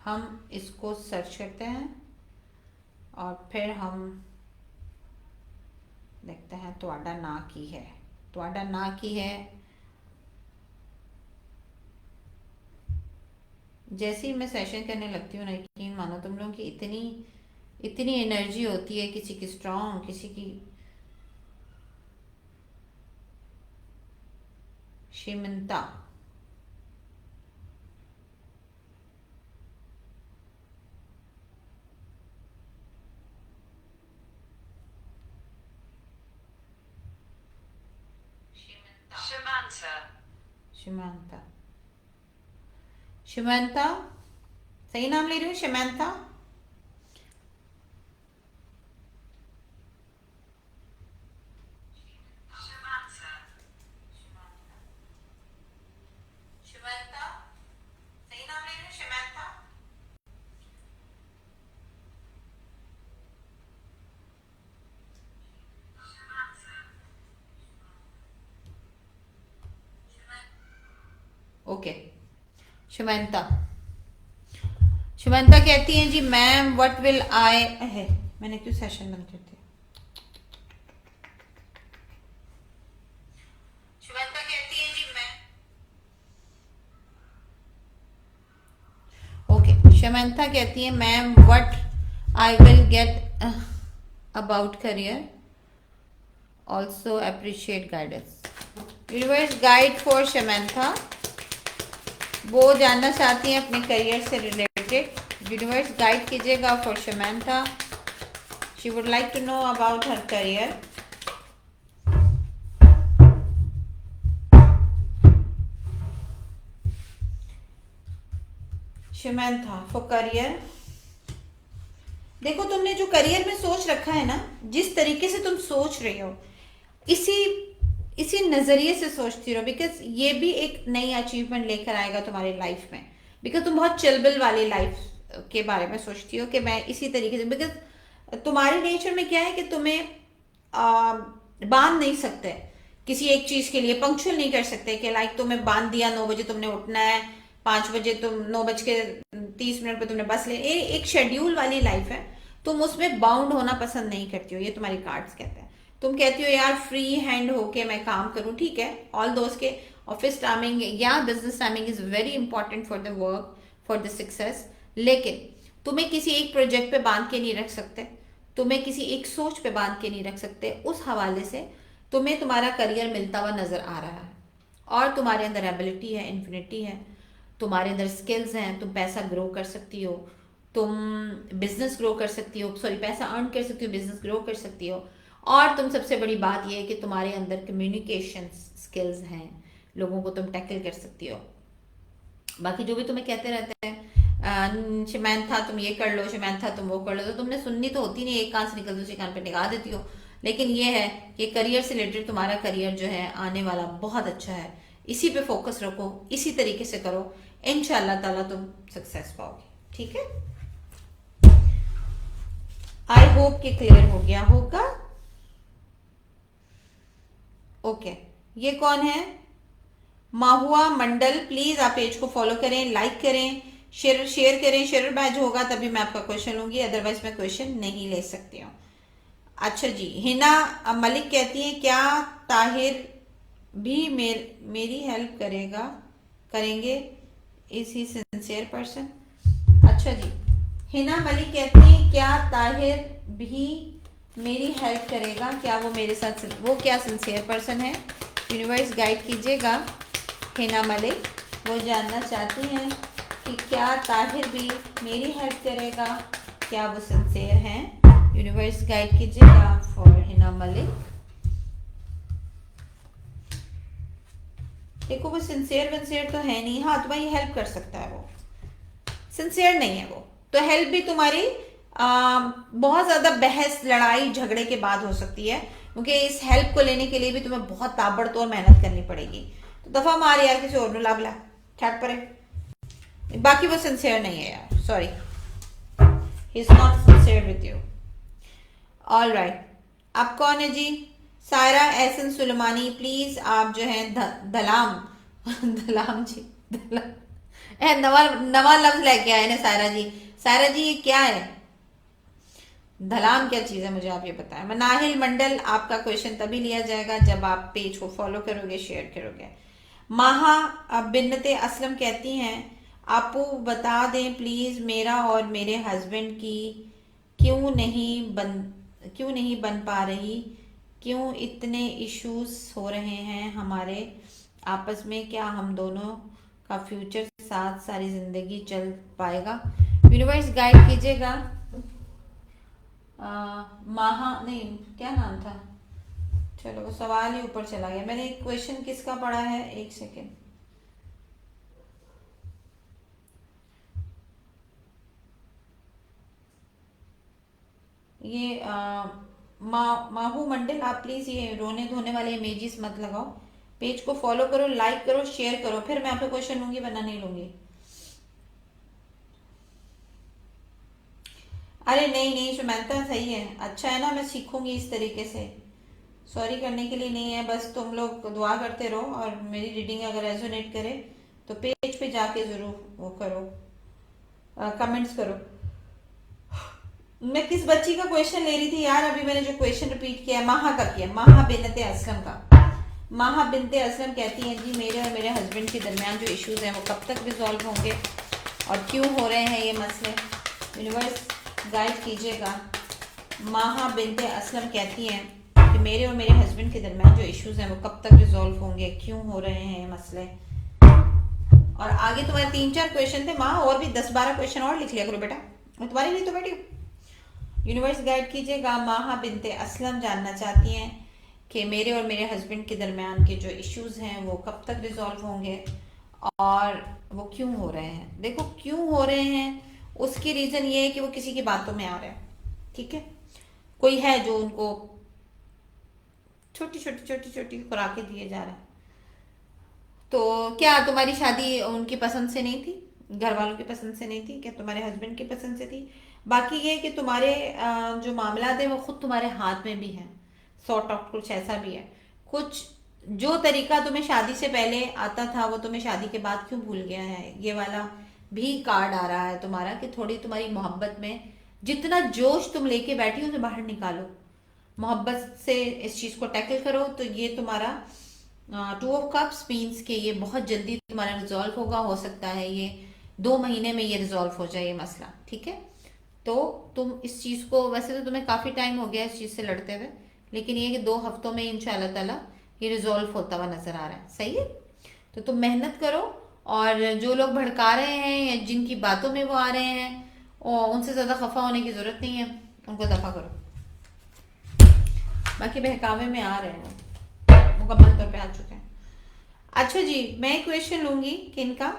A: हम इसको सर्च करते हैं और फिर हम देखते हैं ਤੁਹਾਡਾ ਨਾਂ ਕੀ है। ਤੁਹਾਡਾ ਨਾਂ ਕੀ है? जैसे ही मैं सेशन करने लगती हूँ ना, यकीन मानो तुम लोगों की इतनी एनर्जी होती है, किसी की स्ट्रांग, किसी की शिमंता। शिमंता, शिमंता, सही नाम ले रही हूँ? शिमंता, शिमंता, सही नाम ले रही हूँ? शिमंता। ओके, शिमंता। शिमंता कहती हैं जी, मैम व्हाट विल आई है। मैंने क्यों सेशन बंद कर दिया? शिमंता कहती हैं जी, मैं ओके, शिमंता कहती है ma'am what I will get about career, also appreciate guidance. Universe guide for Shimanta, वो जानना चाहती हैं अपने करियर से रिलेटेड। यूनिवर्स गाइड कीजिएगा for Shimanta. She would like to know about her career. Shimanta for career. देखो, तुमने जो करियर में सोच रखा है ना, जिस तरीके से तुम सोच रहे हो, इसी नजरिए से सोचती रहो, बिकॉज ये भी एक नई अचीवमेंट लेकर आएगा तुम्हारी लाइफ में। बिकॉज तुम बहुत चिलबिल वाली लाइफ के बारे में सोचती हो कि मैं इसी तरीके से, बिकॉज तुम्हारे नेचर में क्या है कि तुम्हें बांध नहीं सकते किसी एक चीज के लिए, पंक्चुअल नहीं कर सकते कि लाइक तुम्हें बांध दिया 9 बजे तुमने उठना है, 5 बजे तुम 9:30 पे तुमने बस ले, एक शेड्यूल वाली लाइफ है। तुम उसमें बाउंड होना पसंद नहीं करती हो, ये तुम्हारी कार्ड्स कहते हैं। तुम कहती हो यार फ्री हैंड होके मैं काम करूं, ठीक है। ऑल दोस्त के ऑफिस टाइमिंग या business timing is very important for the work, for the success, लेकिन तुम्हें किसी एक प्रोजेक्ट पे बांध के नहीं रख सकते, तुम्हें किसी एक सोच पे बांध के नहीं रख सकते। उस हवाले से तुम्हें तुम्हारा करियर मिलता हुआ नजर आ रहा है और तुम्हारे अंदर एबिलिटी है, इन्फिनिटी है, तुम्हारे अंदर स्किल्स हैं, तुम पैसा ग्रो कर सकती हो, तुम बिजनेस ग्रो कर सकती हो, सॉरी पैसा अर्न कर सकती हो, बिजनेस ग्रो कर सकती हो। और तुम सबसे बड़ी बात यह है कि तुम्हारे अंदर कम्युनिकेशन स्किल्स हैं, लोगों को तुम टैकल कर सकती हो। बाकी जो भी तुम्हें कहते रहते हैं शिमंता तुम ये कर लो, शिमंता तुम वो कर लो, तो तुमने सुननी तो होती नहीं, एक कान से निकल दूसरे कान पे निकाल देती हो। लेकिन ये है कि करियर से रिलेटेड तुम्हारा करियर जो है आने वाला बहुत अच्छा है, इसी पे फोकस रखो, इसी तरीके से करो, इंशाल्लाह ताला तुम सक्सेस पाओगे, ठीक है। आई होप कि क्लियर हो गया होगा। ओके, ये कौन है? माहुआ मंडल। प्लीज आप पेज को फॉलो करें, लाइक करें, शेयर करें। शेयर बैच होगा तभी मैं आपका क्वेश्चन लूंगी, अदरवाइज मैं क्वेश्चन नहीं ले सकती हूँ। अच्छा जी, हिना मलिक कहती है क्या ताहिर भी मेरी हेल्प करेंगे? Is he sincere person? अच्छा जी, हिना मलिक कहती है क्या ताहिर भी मेरी हेल्प करेगा? क्या वो मेरे साथ, वो क्या सिंसियर पर्सन है? यूनिवर्स गाइड कीजिएगा हिना मलिक, वो जानना चाहती हैं कि क्या ताहिर भी मेरी हेल्प करेगा, क्या वो सिंसियर हैं? यूनिवर्स गाइड कीजिएगा फॉर हिना मलिक। देखो वो सिंसियर विंसियर तो है नहीं, हाँ तुम्हारी हेल्प कर सकता है, वो सिंसियर नहीं है वो, तो हेल्प भी तुम्हारी बहुत ज्यादा बहस लड़ाई झगड़े के बाद हो सकती है, क्योंकि इस हेल्प को लेने के लिए भी तुम्हें बहुत ताबड़तोड़ मेहनत करनी पड़ेगी। तो दफा मार यार किसी और नु लाभ ला छाट पड़े। बाकी वो सिंसियर नहीं है यार, sorry, he is not sincere with you. All right, आप कौन है जी? सायरा एहसन सुलेमानी, प्लीज आप जो है दलाम दलाम जी, दलाम नवा नवा लफ्ज लेके आए ना सायरा जी। सायरा जी ये क्या है? धलाम क्या चीज है मुझे आप ये बताएं। मनाहिल मंडल, आपका क्वेश्चन तभी लिया जाएगा जब आप पेज को फॉलो करोगे, शेयर करोगे। माहा बिन्नते असलम कहती हैं आपू बता दें प्लीज मेरा और मेरे हस्बैंड की क्यों नहीं बन पा रही, क्यों इतने इश्यूज हो रहे हैं हमारे आपस में, क्या हम दोनों का फ्यूचर साथ सारी जिंदगी चल पाएगा? यूनिवर्स गाइड कीजिएगा। माहा नहीं, क्या नाम था, चलो वो सवाल ही ऊपर चला गया। मैंने एक क्वेश्चन किसका पढ़ा है, एक सेकेंड। ये माहू मंडल, आप प्लीज ये रोने धोने वाले इमेजेस मत लगाओ, पेज को फॉलो करो, लाइक करो, शेयर करो, फिर मैं आपसे क्वेश्चन लूंगी वरना नहीं लूंगी। अरे नहीं नहीं सुमंता, सही है, अच्छा है ना, मैं सीखूंगी इस तरीके से। सॉरी करने के लिए नहीं है, बस तुम लोग दुआ करते रहो और मेरी रीडिंग अगर रेजोनेट करे तो पेज पे जाके जरूर वो करो, कमेंट्स करो। मैं किस बच्ची का क्वेश्चन ले रही थी यार, अभी मैंने जो क्वेश्चन रिपीट किया माहा का किया, माहा बिनते असलम का। माहा बिनते असलम कहती हैं जी मेरे और मेरे हस्बैंड के दरमियान जो इश्यूज हैं वो कब तक रिजॉल्व होंगे और क्यों हो रहे हैं ये मसले? यूनिवर्स गाइड कीजिएगा। माहा बिनते असलम कहती हैं कि मेरे और मेरे हस्बैंड के दरमियान जो इश्यूज हैं वो कब तक रिजॉल्व होंगे, क्यों हो रहे हैं ये मसले? और आगे तुम्हारे 3-4 क्वेश्चन थे माँ, और भी 10-12 क्वेश्चन और लिख लिया करो बेटा, मैं तुम्हारी नहीं तो बेटी। यूनिवर्स गाइड कीजिएगा। माहा बिनते असलम जानना चाहती हैं कि मेरे और मेरे हस्बैंड के दरमियान के जो इश्यूज हैं वो कब तक रिजॉल्व होंगे और वो क्यों हो रहे हैं। देखो क्यों हो रहे हैं, उसकी रीजन ये है कि वो किसी की बातों में आ रहे हैं, ठीक है, कोई है जो उनको छोटी छोटी छोटी छोटी खुराकें दिए जा रहा है। तो क्या तुम्हारी शादी उनकी पसंद से नहीं थी, घर वालों की पसंद से नहीं थी, क्या तुम्हारे हस्बैंड की पसंद से थी? बाकी ये कि तुम्हारे जो मामला है वो खुद तुम्हारे हाथ में भी है, सॉर्ट आउट कुछ ऐसा भी है, कुछ जो तरीका तुम्हें शादी से पहले आता था वो तुम्हें शादी के बाद क्यों भूल गया है, ये वाला भी कार्ड आ रहा है तुम्हारा कि थोड़ी तुम्हारी मोहब्बत में जितना जोश तुम लेके बैठी हो उसे बाहर निकालो, मोहब्बत से इस चीज को टैकल करो। तो ये तुम्हारा 2 ऑफ कप्स मीन्स कि ये बहुत जल्दी तुम्हारा रिजॉल्व होगा, हो सकता है ये 2 महीने में ये रिजॉल्व हो जाए ये मसला, ठीक है। तो तुम इस चीज को, वैसे तो तुम्हें काफी टाइम हो गया इस चीज से लड़ते हुए, लेकिन ये कि 2 हफ्तों में इंशाल्लाह ताला ये रिजॉल्व होता हुआ नजर आ रहा है, सही है। तो तुम मेहनत करो और जो लोग भड़का रहे हैं या जिनकी बातों में वो आ रहे हैं और उनसे ज्यादा खफा होने की जरूरत नहीं है, उनको दफा करो। बाकी बहकावे में आ रहे हैं, मुकम्मल तौर पे आ चुके हैं। अच्छा जी, मैं एक क्वेश्चन लूंगी किनका,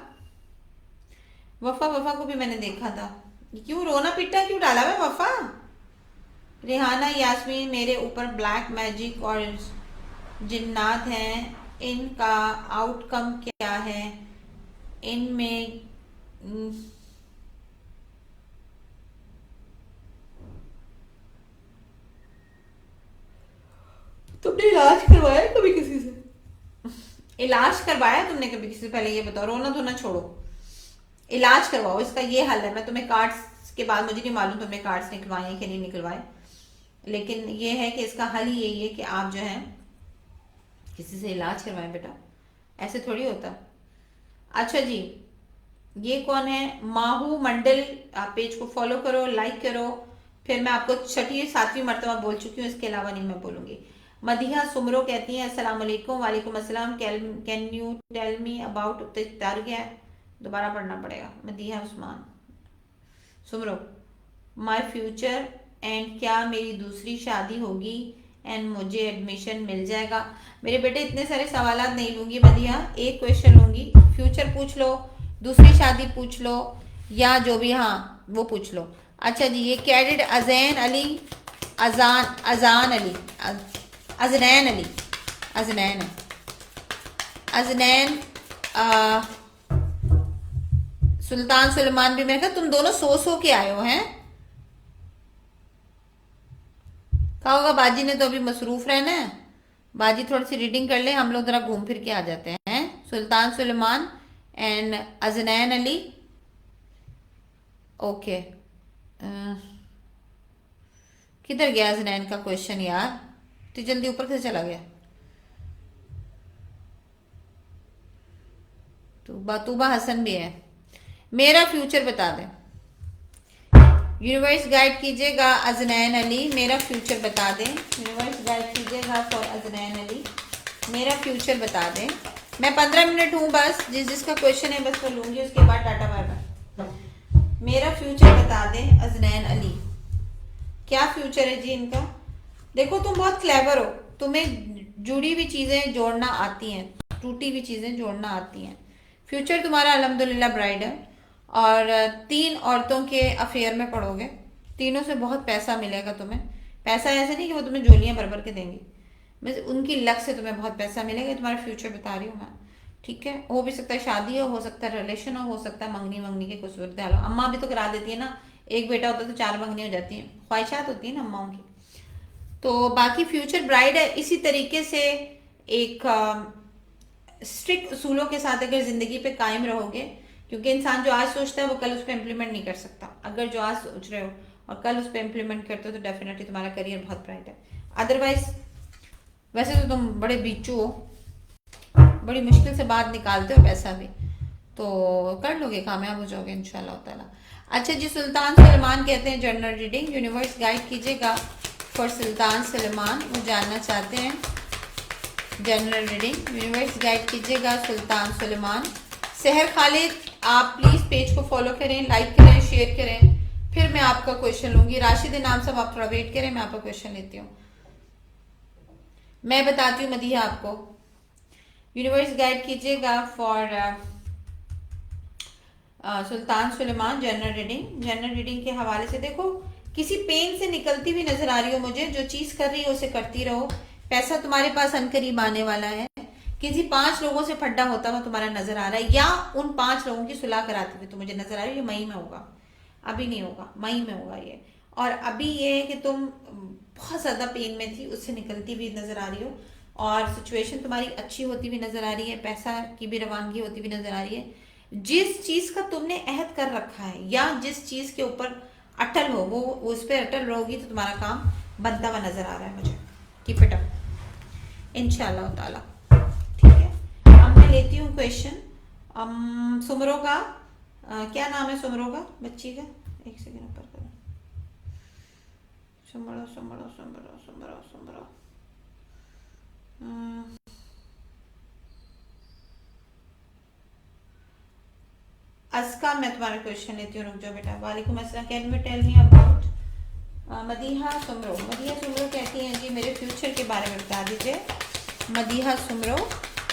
A: वफा, वफा को भी मैंने देखा था, क्यों रोना पिट्टा क्यों डाला है वफा? रिहाना यास्मीन, मेरे ऊपर ब्लैक मैजिक और जिन्नात हैं, इनका आउटकम क्या है? इनमें तुमने इलाज करवाया कभी किसी से? इलाज करवाया तुमने कभी किसी से? पहले ये बताओ, रोना धोना छोड़ो, इलाज करवाओ, इसका ये हल है। मैं तुम्हें कार्ड्स के बाद, मुझे नहीं मालूम तुमने कार्ड्स निकलवाए कि नहीं निकलवाए, लेकिन ये है कि इसका हल ही यही है कि आप जो है किसी से इलाज करवाएं बेटा, ऐसे थोड़ी होता। अच्छा जी, ये कौन है? माहू मंडल, आप पेज को फॉलो करो, लाइक करो, फिर मैं आपको 6वीं 7वीं मरतबा बोल चुकी हूँ, इसके अलावा नहीं मैं बोलूंगी। मदिहा सुमरो कहती हैं अस्सलाम वालेकुम। वालेकुम अस्सलाम। Can you tell me about, तार गया है, दोबारा पढ़ना पड़ेगा। Madiha Usman Soomro, my future and क्या मेरी दूसरी शादी होगी एंड मुझे एडमिशन मिल जाएगा। मेरे बेटे इतने सारे सवालात नहीं लूंगी मदिहा, एक क्वेश्चन लूंगी। फ्यूचर पूछ लो, दूसरी शादी पूछ लो, या जो भी, हाँ वो पूछ लो। अच्छा जी, ये कैडेट अजैन अली, अजान अली, अजनैन अली, अजनैन है, अजनैन सुल्तान सुलेमान भी, मेरे ख्याल तुम दोनों सो के आए हो हैं। कहा होगा बाजी ने तो अभी मसरूफ रहना है, बाजी थोड़ी सी रीडिंग कर ले, हम लोग जरा घूम फिर के आ जाते हैं। सुल्तान सुलेमान एंड अजनैन अली, ओके। किधर गया अजनैन का क्वेश्चन यार, तो जल्दी ऊपर कैसे चला गया। तूबा हसन भी है। मेरा फ्यूचर बता दे, यूनिवर्स गाइड कीजिएगा अजनैन अली, मेरा फ्यूचर बता दें। यूनिवर्स गाइड कीजिएगा फॉर अजनैन अली, मेरा फ्यूचर बता दें। मैं 15 मिनट हूँ बस, जिसका क्वेश्चन है बस वो लूंगी, उसके बाद टाटा बाय बाय। मेरा फ्यूचर बता दें अजनैन अली, क्या फ्यूचर है जी इनका। देखो तुम बहुत क्लेवर हो, तुम्हें जुड़ी हुई चीजें जोड़ना आती हैं, टूटी हुई चीजें जोड़ना आती हैं। फ्यूचर तुम्हारा अल्हम्दुलिल्लाह ब्राइट है, और 3 औरतों के अफेयर में पड़ोगे, तीनों से बहुत पैसा मिलेगा तुम्हें। पैसा ऐसे नहीं कि वो तुम्हें झोलियां भर भर के देंगी, मैं उनकी लक से तुम्हें बहुत पैसा मिलेगा। तुम्हारा फ्यूचर बता रही हूँ मैं, ठीक है। हो भी सकता है शादी हो सकता है रिलेशन हो सकता है मंगनी वंगनी के कुछ सूरत हाल हो। अम्मा भी तो करा देती है ना, एक बेटा होता तो 4 मंगनी हो जाती है, ख्वाहिशात होती है ना अम्माओं की। तो बाकी फ्यूचर ब्राइड है। इसी तरीके से एक स्ट्रिक्ट उसूलों के साथ अगर जिंदगी पे कायम रहोगे, क्योंकि इंसान जो आज सोचता है वो कल उस पर इम्प्लीमेंट नहीं कर सकता। अगर जो आज सोच रहे हो और कल उस पर इम्प्लीमेंट करते हो तो डेफिनेटली तुम्हारा करियर बहुत ब्राइट है। अदरवाइज वैसे तो तुम बड़े बीचू हो, बड़ी मुश्किल से बात निकालते हो पैसा भी, तो कर लोगे, कामयाब हो जाओगे इंशाल्लाह ताला। अच्छा जी, सुल्तान सुलेमान कहते हैं जनरल रीडिंग, यूनिवर्स गाइड कीजिएगा फॉर सुल्तान सुलेमान, वो जानना चाहते हैं जनरल रीडिंग। यूनिवर्स गाइड कीजिएगा सुल्तान सुलेमान। सहर खालिद, आप प्लीज पेज को फॉलो करें, लाइक करें, शेयर करें, फिर मैं आपका क्वेश्चन लूंगी। राशिद नाम से आप थोड़ा वेट करें, मैं आपका क्वेश्चन लेती हूँ। मैं बताती हूँ मदिहा आपको, यूनिवर्स गाइड कीजिएगा for Sultan Suleman general reading. General reading के हवाले से देखो, किसी पेन से निकलती हुई नजर आ रही हो मुझे, जो चीज कर रही हो उसे करती रहो। पैसा तुम्हारे पास अनकरीब आने वाला है। किसी 5 लोगों से फड्डा होता हुआ तुम्हारा नजर आ रहा है, या उन 5 लोगों की सुलह कराते हुए तो मुझे नजर आ रही है। ये मई में होगा, अभी नहीं होगा, मई में होगा ये। और अभी ये है कि तुम बहुत ज्यादा पेन में थी, उससे निकलती हुई नजर आ रही हो, और सिचुएशन तुम्हारी अच्छी होती हुई नजर आ रही है, पैसा की भी रवानगी होती हुई नजर आ रही है। जिस चीज का तुमने अहद कर रखा है या जिस चीज के ऊपर अटल हो, वो उस पर अटल रहोगी तो तुम्हारा काम बनता हुआ नजर आ रहा है मुझे। कीप इट अप इंशाल्लाह ताला, ठीक है। अब मैं लेती हूँ क्वेश्चन सुमरो का। क्या नाम है सुमरो का बच्ची का, एक सेकेंड ऊपर करो। सुमरो सुमरो सुमरो सुमरो सुमरो अस्का, मैं तुम्हारा क्वेश्चन लेती हूँ, रुक जाओ बेटा। वालेकुम अस्सलाम, can you tell me about Madiha Soomro. Madiha Soomro कहती हैं जी मेरे फ्यूचर के बारे में बता दीजिए। मदीहा सुमरो,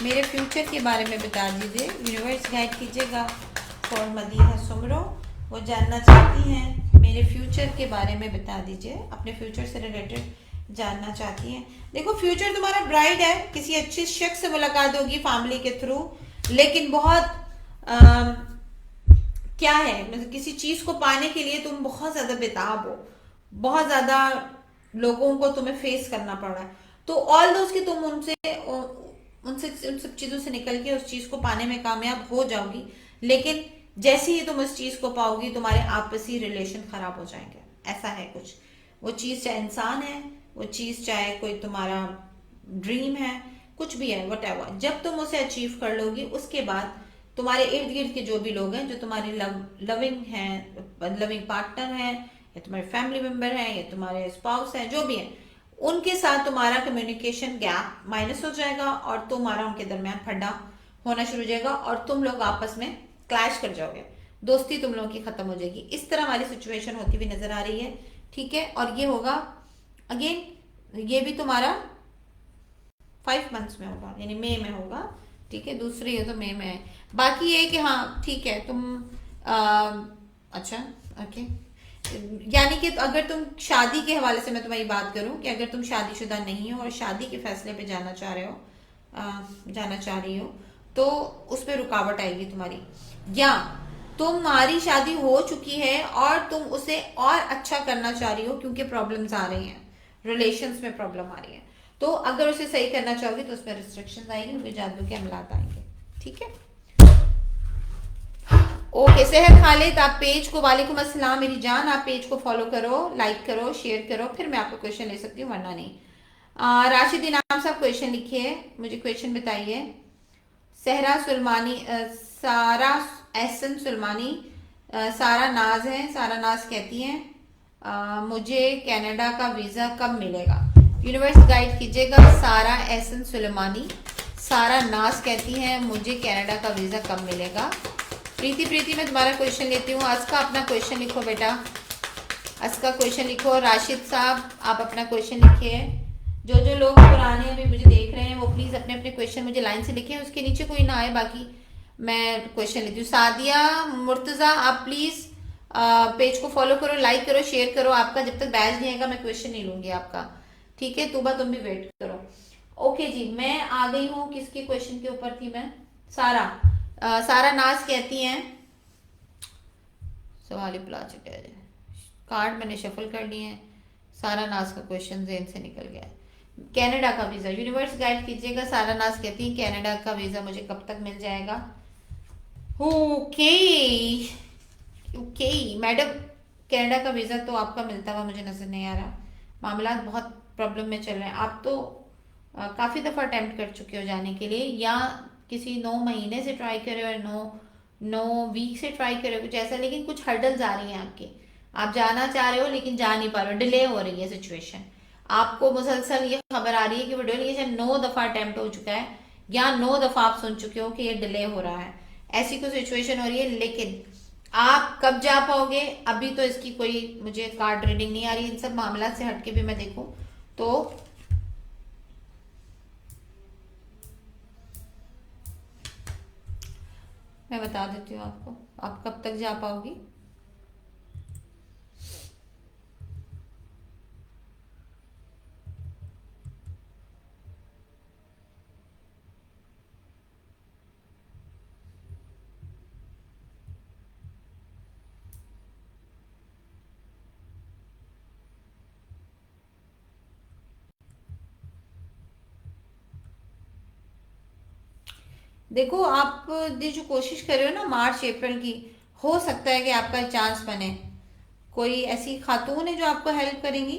A: मेरे फ्यूचर के बारे में बता दीजिए। यूनिवर्स गाइड कीजिएगा फॉर मदीहा सुमरो, वो जानना चाहती हैं मेरे फ्यूचर के बारे में बता दीजिए, अपने फ्यूचर से रिलेटेड जानना चाहती हैं। देखो फ्यूचर तुम्हारा ब्राइट है, किसी अच्छे शख्स से मुलाकात होगी फैमिली के थ्रू, लेकिन बहुत क्या है, मतलब किसी चीज को पाने के लिए तुम बहुत ज्यादा बेताब हो, बहुत ज्यादा लोगों को तुम्हें फेस करना पड़ रहा है। तो ऑल दोस्त की तुम उन सब चीजों से निकल के उस चीज को पाने में कामयाब हो जाओगी, लेकिन जैसे ही तुम उस चीज को पाओगी तुम्हारे आपसी रिलेशन खराब हो जाएंगे। ऐसा है कुछ, वो चीज चाहे इंसान है, वो चीज चाहे कोई तुम्हारा ड्रीम है, कुछ भी है, व्हाटएवर, जब तुम उसे अचीव कर लोगी उसके बाद तुम्हारे इर्द गिर्द के जो भी लोग हैं, जो तुम्हारे लविंग हैं, लविंग पार्टनर हैं, या तुम्हारे फैमिली मेंबर हैं, या तुम्हारे स्पाउस हैं, जो भी हैं, उनके साथ तुम्हारा कम्युनिकेशन गैप माइनस हो जाएगा और तुम्हारा उनके दरमियान फड्डा होना शुरू हो जाएगा और तुम लोग आपस में क्लैश कर जाओगे, दोस्ती तुम लोगों की खत्म हो जाएगी। इस तरह वाली सिचुएशन होती हुई नजर आ रही है, ठीक है। और ये होगा अगेन, ये भी तुम्हारा 5 मंथ्स में होगा, यानी मई में होगा, ठीक है। दूसरी है तो मई में है। बाकी ये कि हाँ ठीक है तुम अच्छा ओके, यानी कि अगर तुम शादी के हवाले से मैं तुम्हारी बात करूं कि अगर तुम शादीशुदा नहीं हो और शादी के फैसले पे जाना चाह रहे हो, जाना चाह रही हो, तो उस पर रुकावट आएगी तुम्हारी, या तुम्हारी शादी हो चुकी है और तुम उसे और अच्छा करना चाह रही हो क्योंकि प्रॉब्लम्स आ रही हैं, रिलेशंस में प्रॉब्लम आ रही है, तो अगर उसे सही करना चाहोगे तो उसमें रिस्ट्रिक्शंस आएंगे, क्योंकि जादू के अमलात आएंगे, ठीक है। ओके सेहर खालिद, आप पेज को, वालेकुम अस्सलाम मेरी जान, आप पेज को फॉलो करो, लाइक करो, शेयर करो, फिर मैं आपको क्वेश्चन ले सकती हूँ वरना नहीं। राशिद इनाम साहब क्वेश्चन लिखिए, मुझे क्वेश्चन बताइए। सहरा सुलमानी, सारा एहसन सुलमानी, सारा नाज है, सारा नाज कहती हैं मुझे कनाडा का वीजा कब मिलेगा? यूनिवर्स गाइड कीजिएगा। सारा एहसन सुलेमानी, सारा नाज कहती हैं मुझे कनाडा का वीजा कब मिलेगा? प्रीति मैं तुम्हारा क्वेश्चन लेती हूँ। अस्का अपना क्वेश्चन लिखो बेटा, अस्का क्वेश्चन लिखो। राशिद साहब आप अपना क्वेश्चन लिखिए। जो लोग पुराने अभी मुझे देख रहे हैं वो प्लीज अपने अपने क्वेश्चन मुझे लाइन से लिखें, उसके नीचे कोई ना आए, बाकी मैं क्वेश्चन लेती हूँ। सादिया मुर्तजा आप प्लीज पेज को फॉलो करो, लाइक करो, शेयर करो। आपका जब तक बैच नहीं आएगा मैं क्वेश्चन नहीं लूंगी आपका, ठीक है। तुबा तुम भी वेट करो। ओके जी, मैं आ गई हूँ। किसके क्वेश्चन के ऊपर थी मैं? सारा नाज कहती हैं सवाल बुला चुके हैं, कार्ड मैंने शफल कर लिए हैं। सारा नाज का क्वेश्चन जेन से निकल गया है। कनाडा का वीजा यूनिवर्स गाइड कीजिएगा। सारा नाज कहती है कनाडा का वीजा मुझे कब तक मिल जाएगा? ओके ओके मैडम, कनाडा का वीजा तो आपका मिलता हुआ मुझे नजर नहीं आ रहा। मामला बहुत प्रॉब्लम में चल रहे हैं। आप तो काफी दफा अटेम्प्ट कर चुके हो जाने के लिए, या किसी 9 महीने से ट्राई करे और 9 वीक से ट्राई करे, कुछ ऐसा, लेकिन कुछ हर्डल्स आ रही हैं आपके। आप जाना चाह रहे हो लेकिन जा नहीं पा रहे हो, डिले हो रही है सिचुएशन। आपको मुसलसल ये खबर आ रही है कि वो डेलीगेशन 9 दफा अटेम्प्ट हो चुका है, या 9 दफा आप सुन चुके हो कि ये डिले हो रहा है, ऐसी कोई सिचुएशन हो रही है। लेकिन आप कब जा पाओगे अभी तो इसकी कोई मुझे कार्ड रीडिंग नहीं आ रही। इन सब मामला से हटके भी मैं देखूं तो मैं बता देती हूँ आपको, आप कब तक जा पाओगी। देखो आप ये जो कोशिश कर रहे हो ना मार्च अप्रैल की, हो सकता है कि आपका चांस बने। कोई ऐसी खातून है जो आपको हेल्प करेंगी,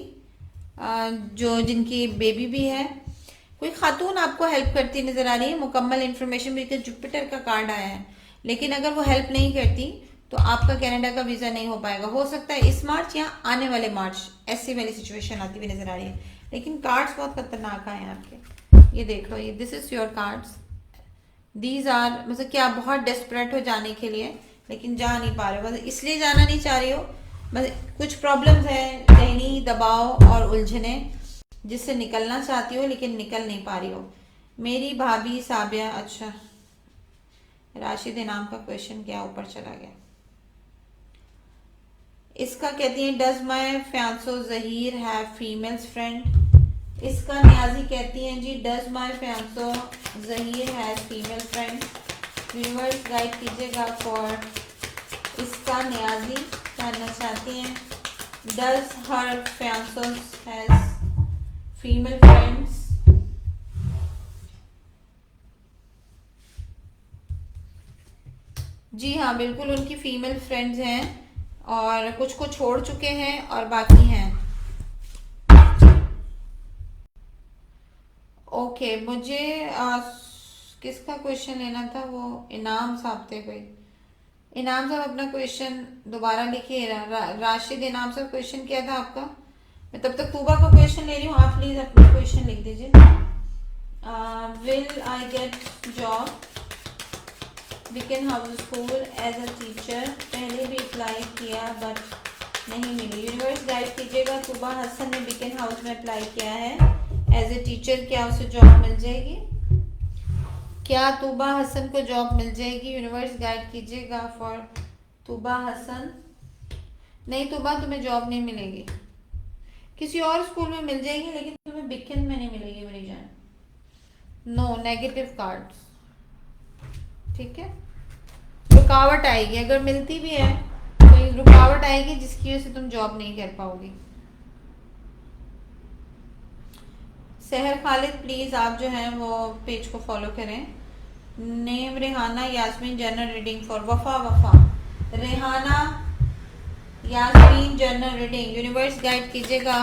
A: जो जिनकी बेबी भी है, कोई खातून आपको हेल्प करती नजर आ रही है। मुकम्मल इन्फॉर्मेशन बिकॉज जुपिटर का कार्ड आया है, लेकिन अगर वो हेल्प नहीं करती तो आपका कनाडा का वीजा नहीं हो पाएगा। हो सकता है इस मार्च या आने वाले मार्च, ऐसी वाली सिचुएशन आती हुई नजर आ रही है। लेकिन कार्ड्स बहुत खतरनाक आए हैं आपके, ये देख लो, ये this is your cards, these are, मतलब कि आप बहुत डेस्परेट हो जाने के लिए लेकिन जा नहीं पा रहे हो। मतलब इसलिए जाना नहीं चाह रही हो, मतलब कुछ प्रॉब्लम्स हैं, जहनी दबाव और उलझने जिससे निकलना चाहती हो लेकिन निकल नहीं पा रही हो। मेरी भाभी साबिया, अच्छा राशिद इनाम का क्वेश्चन क्या ऊपर चला गया। इसका कहती है does my fiancé Zaheer have females friend. इसका न्याजी कहती हैं जी does my fiancé Zaheer has female friend. Universe guide कीजिएगा फॉर इसका न्याजी जानना चाहती हैं does her fiancé has female friends. जी हाँ बिल्कुल उनकी फीमेल फ्रेंड्स हैं और कुछ को छोड़ चुके हैं और बाकी हैं। ओके मुझे किसका क्वेश्चन लेना था? वो इनाम साहब थे कोई। इनाम साहब अपना क्वेश्चन दोबारा लिखिए। राशिद इनाम साहब क्वेश्चन क्या था आपका? मैं तब तक तूबा का क्वेश्चन ले रही हूँ, आप प्लीज अपना क्वेश्चन लिख दीजिए। Will I get job Beaconhouse school as a teacher? पहले भी अप्लाई किया बट नहीं मिली। यूनिवर्स गाइड कीजिएगा, तूबा हसन ने बीकन हाउस में अप्लाई किया है एज ए टीचर, क्या उसे जॉब मिल जाएगी? क्या तूबा हसन को जॉब मिल जाएगी? यूनिवर्स गाइड कीजिएगा फॉर तूबा हसन। नहीं तूबा, तुम्हें जॉब नहीं मिलेगी, किसी और स्कूल में मिल जाएगी, लेकिन तुम्हें बीकन में नहीं मिलेगी मेरी जान। नो, नेगेटिव कार्ड्स, ठीक है। रुकावट आएगी, अगर मिलती भी है तो रुकावट आएगी जिसकी वजह से तुम जॉब नहीं कर पाओगी। सहर खालिद प्लीज आप जो है वो पेज को फॉलो करें। Name Rehana Yasmin, general reading for Wafa. Rehana Yasmin general reading, universe guide कीजिएगा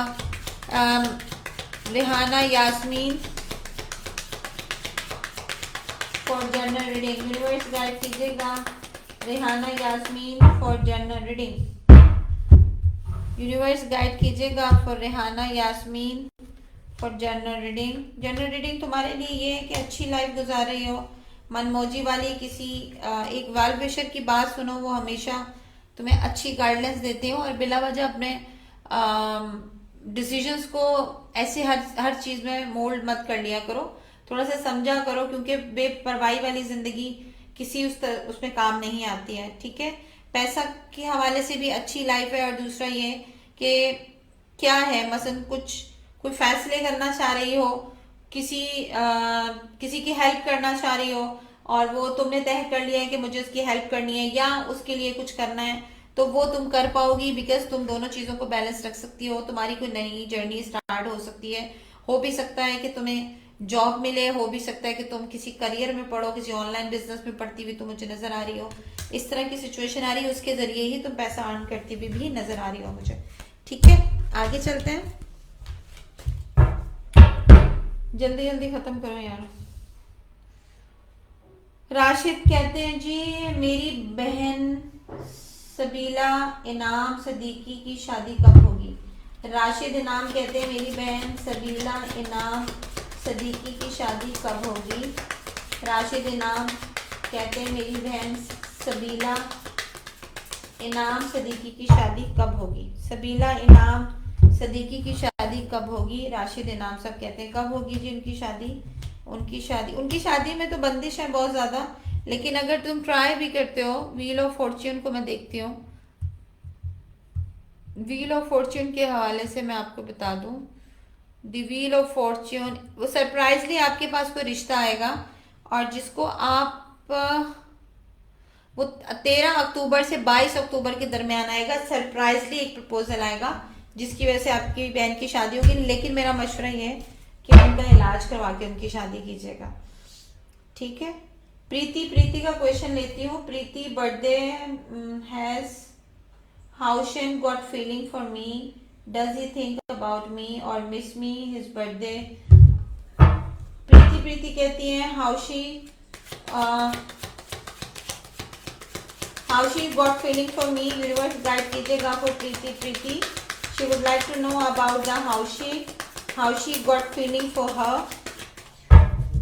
A: Rehana Yasmin for general reading. Universe guide कीजिएगा Rehana Yasmin for general reading. Universe guide कीजिएगा for Rehana Yasmin for general reading. General reading तुम्हारे लिए ये है कि अच्छी लाइफ गुजार रही हो, मनमौजी वाली किसी एक वेल विशर की बात सुनो, वो हमेशा तुम्हें अच्छी गाइडलाइंस देते हो, और बिला वजह अपने डिसीजंस को ऐसे हर चीज में मोल्ड मत कर लिया करो, थोड़ा सा समझा करो, क्योंकि बेपरवाही वाली जिंदगी किसी उसमें काम नहीं आती है, ठीक है। पैसा के हवाले से भी अच्छी लाइफ है, और दूसरा ये कि क्या है मसलन कोई फैसले करना चाह रही हो, किसी की हेल्प करना चाह रही हो, और वो तुमने तय कर लिया है कि मुझे उसकी हेल्प करनी है या उसके लिए कुछ करना है, तो वो तुम कर पाओगी, बिकॉज तुम दोनों चीजों को बैलेंस रख सकती हो। तुम्हारी कोई नई जर्नी स्टार्ट हो सकती है, हो भी सकता है कि तुम्हें जॉब मिले, हो भी सकता है कि तुम किसी करियर में पढ़ो, किसी ऑनलाइन बिजनेस में पढ़ती हुई तुम मुझे नजर आ रही हो, इस तरह की सिचुएशन आ रही है, उसके जरिए ही तुम पैसा अर्न करती हुई भी नजर आ रही हो मुझे, ठीक है। आगे चलते हैं, जल्दी जल्दी खत्म करो यार। राशिद कहते हैं जी मेरी बहन सबीला इनाम सदीकी की शादी कब होगी? राशिद इनाम कहते हैं मेरी बहन सबीला इनाम सदीकी की शादी कब होगी? राशिद इनाम कहते हैं मेरी बहन सबीला इनाम सदीकी की शादी कब होगी? सबीला इनाम सदीकी की शादी कब होगी? राशिद इनाम सब कहते हैं कब होगी जी उनकी शादी में तो बंदिश है बहुत ज्यादा, लेकिन अगर तुम ट्राई भी करते हो, व्हील ऑफ फॉर्च्यून को मैं देखती हूँ, व्हील ऑफ फॉर्च्यून के हवाले से मैं आपको बता दूं, द व्हील ऑफ फॉर्च्यून, वो सरप्राइजली आपके पास कोई रिश्ता आएगा, और जिसको आप वो 13 अक्टूबर से 22 अक्टूबर के दरमियान आएगा, सरप्राइजली एक प्रपोजल आएगा जिसकी वजह से आपकी बहन की शादी होगी। लेकिन मेरा मशवरा ये है कि उनका इलाज करवा के उनकी शादी कीजिएगा, ठीक है। प्रीति का क्वेश्चन लेती हूँ। Preeti birthday has how she got feeling for me, does he think about me और miss me his birthday? Preeti कहती है how she got feeling for me, universe guide कीजिएगा for Preeti. She would like to know about the how she got feeling for her,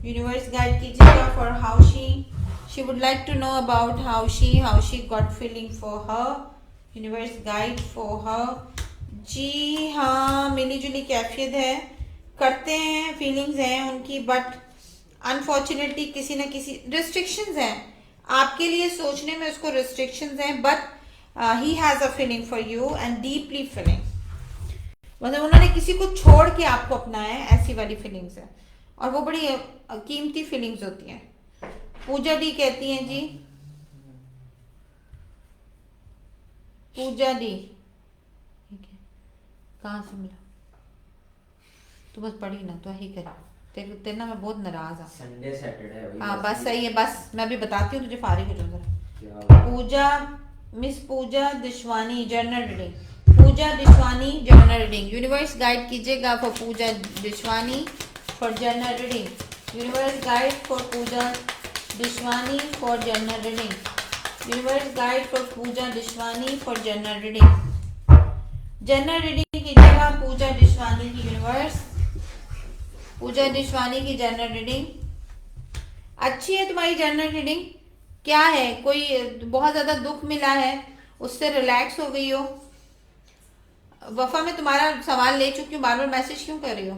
A: universe guide कीजिएगा for how she would like to know about how she got feeling for her, universe guide for her। जी हाँ, मिली जुली कैफियत है, करते हैं, feelings हैं उनकी, but unfortunately किसी न किसी रिस्ट्रिक्शंस हैं आपके लिए, सोचने में उसको रिस्ट्रिक्शंस हैं, but he has a feeling for you and deeply feeling, मतलब उन्होंने किसी को छोड़ के आपको अपनाया है, ऐसी वाली फीलिंग्स है, और वो बड़ी कीमती फीलिंग्स होती हैं। पूजा दी कहती हैं जी, पूजा दी ठीक है, कहाँ से मिला? तू बस पढ़ी ना, तो ही करा, तेरे ना मैं बहुत नाराज हूँ।
C: संडे सैटरडे
A: हाँ बस सही है, बस मैं भी बताती हूँ तुझे, फारिग हो जाओ जरा। Pooja, miss Pooja Dishwani, general reading, Pooja Dishwani general reading, universe guide कीजिएगा for Pooja Dishwani for general reading, universe guide for Pooja Dishwani for general reading, universe guide for Pooja Dishwani for general reading. General reading कीजिएगा पूजा डिशवानी की यूनिवर्स, पूजा डिशवानी की जनरल रीडिंग। अच्छी है तुम्हारी जनरल रीडिंग। क्या है, कोई बहुत ज्यादा दुख मिला है, उससे रिलैक्स हो गई हो? वफा मैं तुम्हारा सवाल ले चुकी हूँ, बार बार मैसेज क्यों कर रही हो?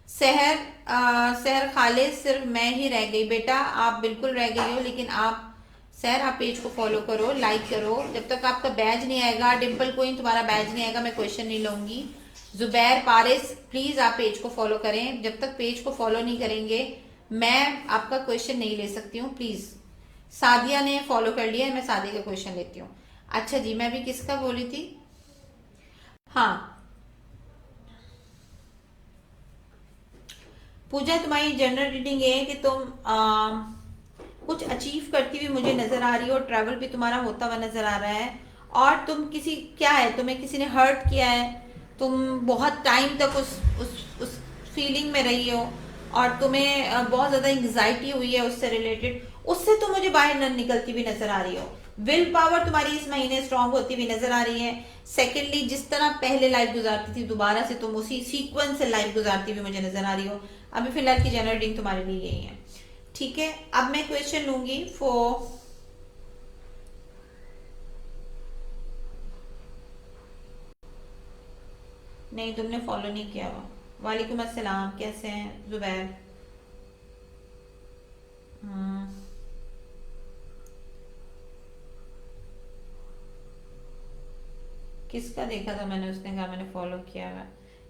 A: सहर सहर खालिद, सिर्फ मैं ही रह गई। बेटा आप बिल्कुल रह गई हो, लेकिन आप सहर, आप पेज को फॉलो करो, लाइक करो। जब तक आपका बैज नहीं आएगा, डिम्पल कोइन तुम्हारा बैज नहीं आएगा, मैं क्वेश्चन नहीं लूंगी। जुबैर पारिस प्लीज आप पेज को फॉलो करें। जब तक पेज को फॉलो नहीं करेंगे मैं आपका क्वेश्चन नहीं ले सकती हूँ, प्लीज। सादिया ने फॉलो कर लिया है, मैं सादिया का क्वेश्चन लेती हूँ। अच्छा जी, मैं भी किसका बोली थी? हाँ पूजा, तुम्हारी जनरल रीडिंग ये है कि तुम कुछ अचीव करती हुई मुझे नजर आ रही हो, ट्रैवल भी तुम्हारा होता हुआ नजर आ रहा है। और तुम किसी, क्या है, तुम्हें किसी ने हर्ट किया है, तुम बहुत टाइम तक उस फीलिंग में रही हो, और तुम्हें बहुत ज्यादा एंग्जाइटी हुई है उससे रिलेटेड, उससे तुम मुझे बाहर न निकलती हुई नजर आ रही हो। विल पावर तुम्हारी इस महीने स्ट्रांग होती हुई नजर आ रही है। सेकेंडली, जिस तरह पहले लाइफ गुजारती थी, दोबारा से तुम उसी सीक्वेंस से लाइफ गुजारती हुई मुझे नजर आ रही हो। अभी फिलहाल की जनरल रीडिंग तुम्हारे लिए यही है, ठीक है। अब मैं क्वेश्चन लूंगी फॉर नहीं, तुमने फॉलो नहीं किया हुआ। वालेकुम अस्सलाम, कैसे हैं जुबैर? किसका देखा था मैंने, उसने कहा मैंने फॉलो किया है।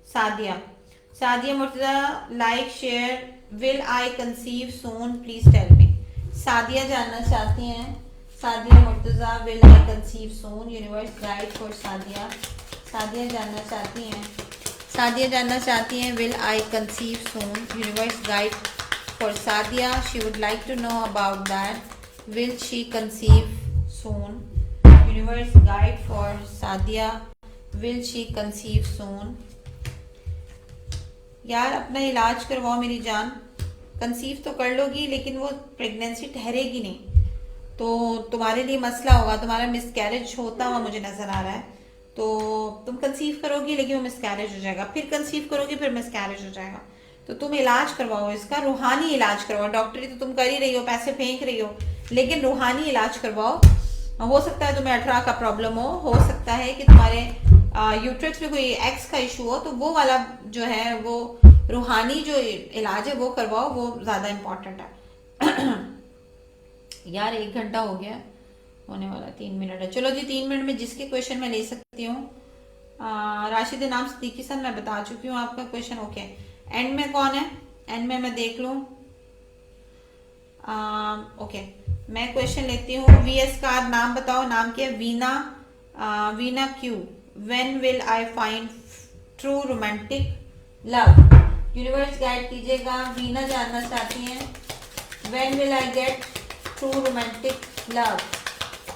A: Sadia, Sadia Murtaza, like share. Will I conceive soon, please tell me. Sadia जानना चाहती हैं, Sadia Murtaza, will I conceive soon, universe guide for Sadia. Sadia जानना चाहती हैं, सादिया जानना चाहती हैं will I conceive soon, universe guide for Sadia. She would like to know about that. Will she conceive soon, universe guide for Sadia. Will she conceive soon. यार अपना इलाज करवाओ मेरी जान। कंसीव तो कर लोगी, लेकिन वो प्रेगनेंसी ठहरेगी नहीं, तो तुम्हारे लिए मसला होगा। तुम्हारा मिसकैरेज होता हुआ मुझे नजर आ रहा है। तो तुम कंसीव करोगी, लेकिन वो मिसकैरेज हो जाएगा, फिर कंसीव करोगी, फिर मिसकैरेज हो जाएगा। तो तुम इलाज करवाओ इसका, रूहानी इलाज करवाओ। डॉक्टरी तो तुम कर ही रही हो, पैसे फेंक रही हो, लेकिन रूहानी इलाज करवाओ। हो सकता है तुम्हें 18 का प्रॉब्लम हो सकता है कि तुम्हारे यूट्रस में कोई एक्स का इशू हो, तो वो वाला जो है, वो रूहानी जो इलाज है वो करवाओ, वो ज्यादा इम्पोर्टेंट है। यार 1 घंटा हो गया, होने वाला 3 मिनट है। चलो जी, 3 मिनट में जिसके क्वेश्चन मैं ले सकती हूँ। राशिद नाम सदीकी सर, मैं बता चुकी हूँ आपका क्वेश्चन। ओके, एंड में कौन है? एंड में मैं देख लूँ। ओके, मैं क्वेश्चन लेती हूँ। वीएस का नाम बताओ, नाम क्या है? Veena. Veena Q, when will I find true romantic love? Universe guide कीजिएगा। वीना जानना चाहती हैं when will I gate true romantic love.